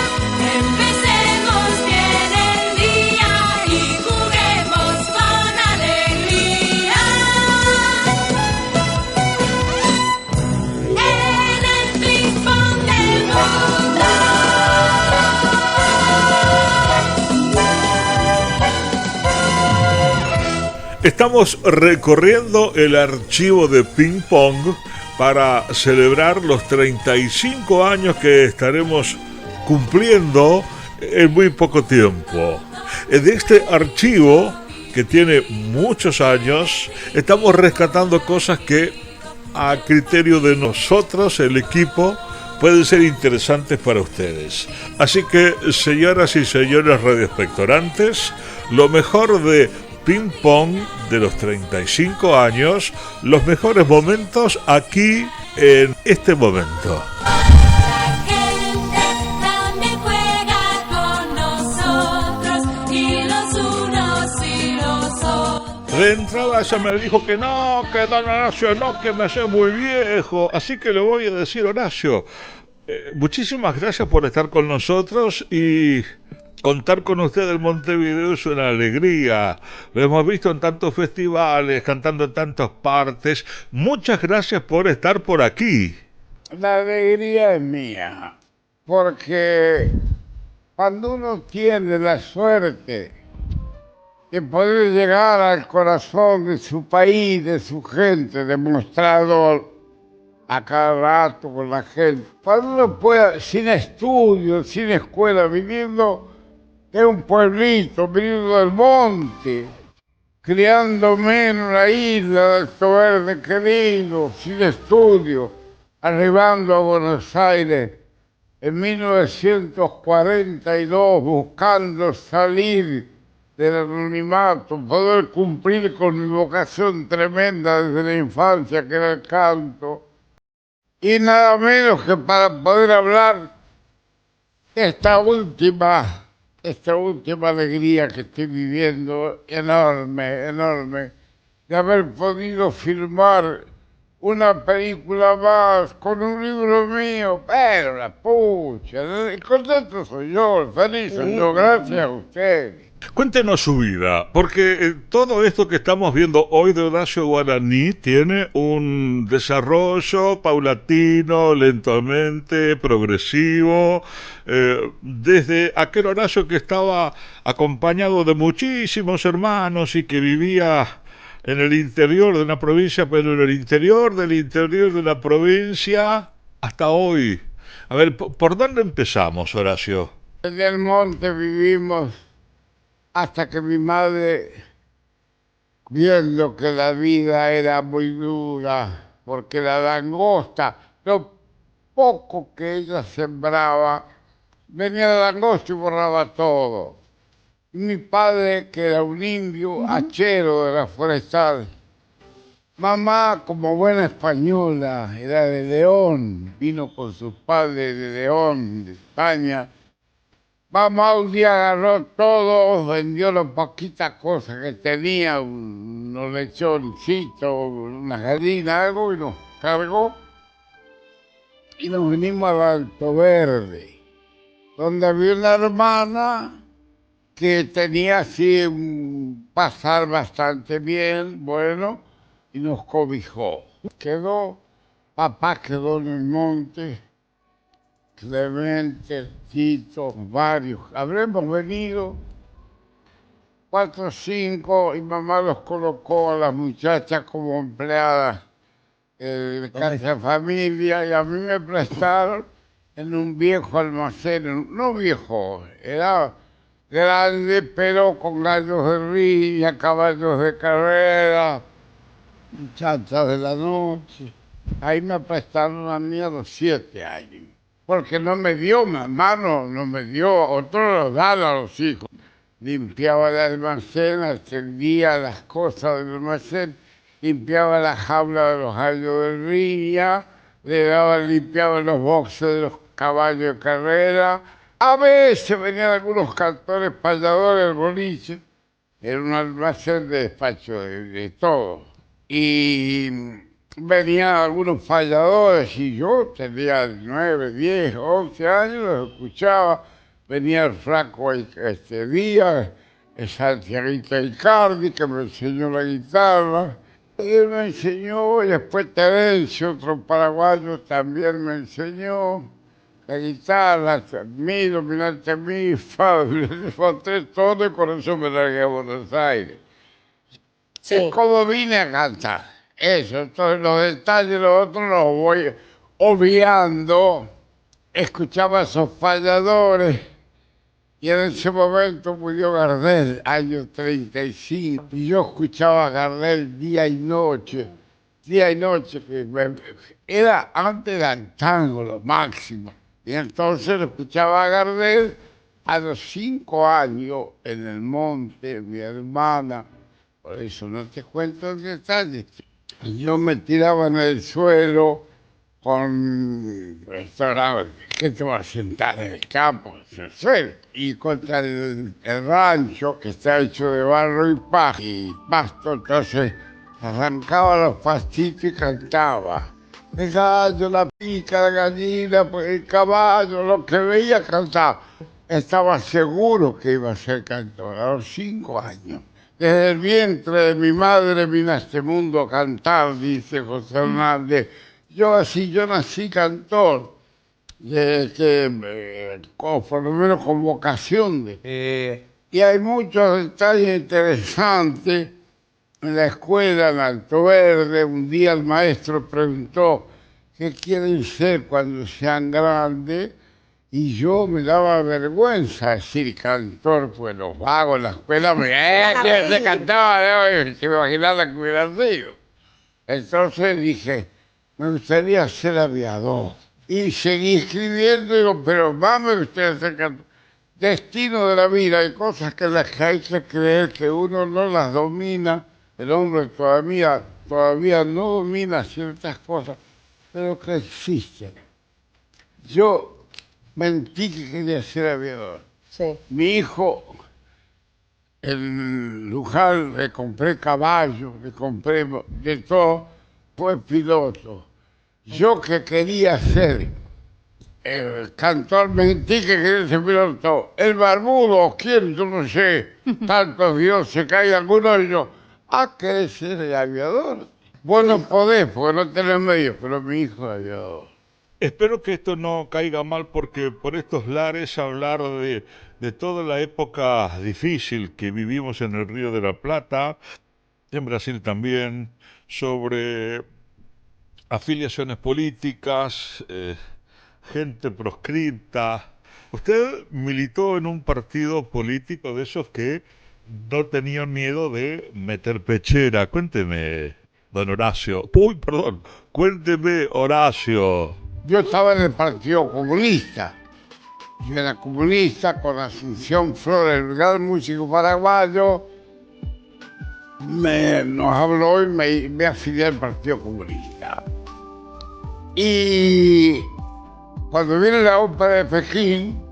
Empecemos bien el día y juguemos con alegría. En el ping-pong del mundo. Estamos recorriendo el archivo de Ping Pong para celebrar los 35 años que estaremos cumpliendo en muy poco tiempo. De este archivo, que tiene muchos años, estamos rescatando cosas que, a criterio de nosotros, el equipo, pueden ser interesantes para ustedes. Así que, señoras y señores radioespectorantes, lo mejor de Ping Pong de los 35 años, los mejores momentos aquí en este momento. La gente también juega con nosotros y los unos y los otros. De entrada ella me dijo que no, que don Horacio no, que me hace muy viejo. Así que le voy a decir, Horacio, muchísimas gracias por estar con nosotros y contar con usted en Montevideo es una alegría. Lo hemos visto en tantos festivales, cantando en tantas partes. Muchas gracias por estar por aquí. La alegría es mía, porque cuando uno tiene la suerte de poder llegar al corazón de su país, de su gente, demostrado a cada rato con la gente, cuando uno pueda, sin estudios, sin escuela, viviendo en un pueblito, viniendo del monte, criándome en una isla de Alto Verde querido, sin estudio, arribando a Buenos Aires en 1942, buscando salir del anonimato, poder cumplir con mi vocación tremenda desde la infancia, que era el canto, y nada menos que para poder hablar esta última alegría que estoy viviendo, enorme, de haber podido firmar una película más con un libro mío, pero la pucha, el contento soy yo, el feliz soy yo, gracias a ustedes. Cuéntenos su vida, porque todo esto que estamos viendo hoy de Horacio Guaraní tiene un desarrollo paulatino, lentamente, progresivo, desde aquel Horacio que estaba acompañado de muchísimos hermanos y que vivía en el interior de una provincia, pero en el interior de la provincia, hasta hoy. A ver, ¿por dónde empezamos, Horacio? En el monte vivimos hasta que mi madre, viendo que la vida era muy dura, porque la langosta, lo poco que ella sembraba, venía la langosta y borraba todo. Mi padre, que era un indio, hachero de la forestal. Mamá, como buena española, era de León, vino con sus padres de León, de España. Mamá un día agarró todo, vendió las poquitas cosas que tenía, unos lechoncitos, unas gallinas, algo, y nos cargó. Y nos vinimos al Alto Verde, donde había una hermana que tenía así un pasar bastante bien, bueno, y nos cobijó. Papá quedó en el monte, Clemente, Tito, varios. Habremos venido 4 o 5 y mamá los colocó a las muchachas como empleadas de casa de familia y a mí me prestaron en un viejo almacén, no viejo, era grande, pero con gallos de riña, caballos de carrera, muchachas de la noche. Ahí me prestaron a mí a los 7 años. Porque no me dio, mamá no me dio, otros los dan a los hijos. Limpiaba el almacén, atendía las cosas del almacén, limpiaba la jaula de los gallos de riña, limpiaba los boxes de los caballos de carrera. A veces venían algunos cantores payadores del boliche, era un almacén de despacho de todo. Y venían algunos falladores y yo tenía 9, 10, 11 años, los escuchaba. Venía el flaco Díaz, el Santiaguito Icardi, que me enseñó la guitarra. Él me enseñó, y después Terencio, otro paraguayo, también me enseñó la guitarra, mi dominante mi, fa, todo, y con eso me largué a Buenos Aires. Sí. Es como vine a cantar. Eso, entonces los detalles, los otros los voy obviando. Escuchaba a esos falladores y en ese momento murió Gardel, año 35, y yo escuchaba a Gardel día y noche, que era antes del tango lo máximo. Y entonces escuchaba a Gardel a los 5 años en el monte, mi hermana, por eso no te cuento el detalle. Yo me tiraba en el suelo con restaurantes, ¿qué te vas a sentar en el campo? En el suelo. Y contra el rancho, que está hecho de barro y pasto, entonces arrancaba los pastitos y cantaba. El gallo, la pica, la gallina, el caballo, lo que veía cantaba. Estaba seguro que iba a ser cantor a los 5 años. Desde el vientre de mi madre vine a este mundo a cantar, dice José Hernández. Yo nací cantor, por lo menos con vocación. Y hay muchos detalles interesantes. En la escuela, en Alto Verde, un día el maestro preguntó qué quieren ser cuando sean grandes. Y yo me daba vergüenza decir cantor, pues los vagos en la escuela me cantaba, se me imaginaba que hubiera sido. Entonces dije, me gustaría ser aviador. Y seguí escribiendo, digo, pero más me gustaría ser cantor. Destino de la vida, hay cosas que las que hay que creer que uno no las domina, el hombre todavía no domina ciertas cosas, pero que existen. Yo mentí que quería ser aviador. Sí. Mi hijo, en Luján, le compré caballos, le compré de todo, fue piloto. Yo que quería ser cantor, mentí que quería ser piloto. El barbudo, ¿quién? Yo no sé. Tantos dioses que hay algunos de ellos. ¿Querés ser el aviador? Vos no podés, porque no tenés medios, pero mi hijo es aviador. Espero que esto no caiga mal porque por estos lares hablar de toda la época difícil que vivimos en el Río de la Plata, en Brasil también, sobre afiliaciones políticas, gente proscripta. Usted militó en un partido político de esos que no tenían miedo de meter pechera. Cuénteme, don Horacio. Uy, perdón. Cuénteme, Horacio. Yo estaba en el Partido Comunista. Yo era comunista con Asunción Flores, el gran músico paraguayo. Nos habló y me afilié al Partido Comunista. Y cuando viene la ópera de Pekín,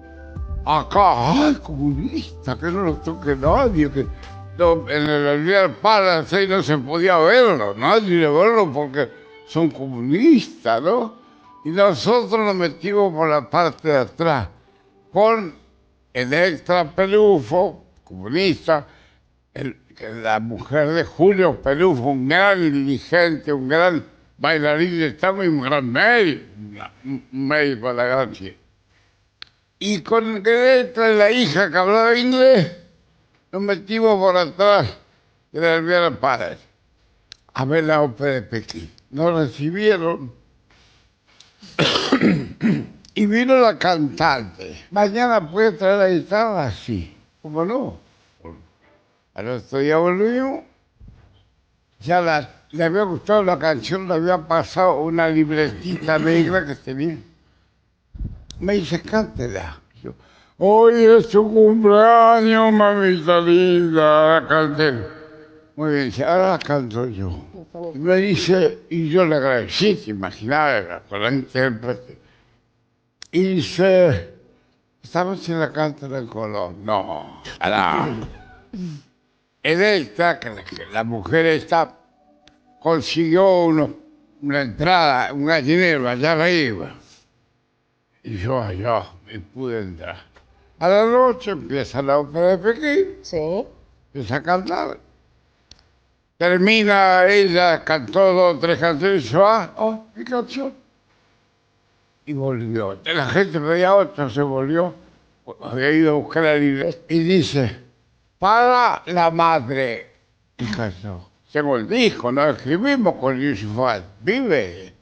acá, ¡ay, comunista! Que no lo toque nadie. Que no, en el Alvear Palace no se podía verlo, nadie verlo porque son comunistas, ¿no? Y nosotros nos metimos por la parte de atrás con Electra Pelufo, comunista, la mujer de Julio Pelufo, un gran dirigente, un gran bailarín de tango y un gran médico de la gracia. Y con Electra, la hija que hablaba inglés, nos metimos por atrás de la Riviera Palace a ver la ópera de Pekín. Nos recibieron. Y vino la cantante. Mañana puede traer la guitarra así. ¿Cómo no? Al otro día volvimos. Ya le había gustado la canción, le había pasado una libretita negra que tenía. Me dice, cántela. Yo, hoy es tu cumpleaños, mamita linda. La canté. Muy bien, ahora la canto yo. Y me dice, y yo le agradecí, te imaginaba, con la intérprete. Y dice, esta noche la canta en el Colón. No, no. Electra, que la mujer esta, consiguió una entrada, un gallinero, allá la iba. Y yo allá me pude entrar. A la noche empieza la ópera de Pekín. Sí. Empieza a cantar. Termina, ella cantó 2 o 3 canciones y yo, ¿qué canción? Y volvió. La gente pedía otra, se volvió. Había ido a buscar a la iglesia. Y dice, para la madre. Y cantó. Tengo el disco, nos escribimos con Yusufat. Vive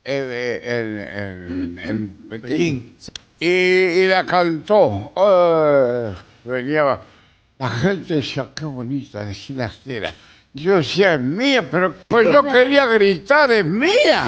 en Pekín. Y la cantó. Venía. La gente decía, qué bonita, de ginastera. Yo decía, es mía, pero pues yo quería gritar, es mía.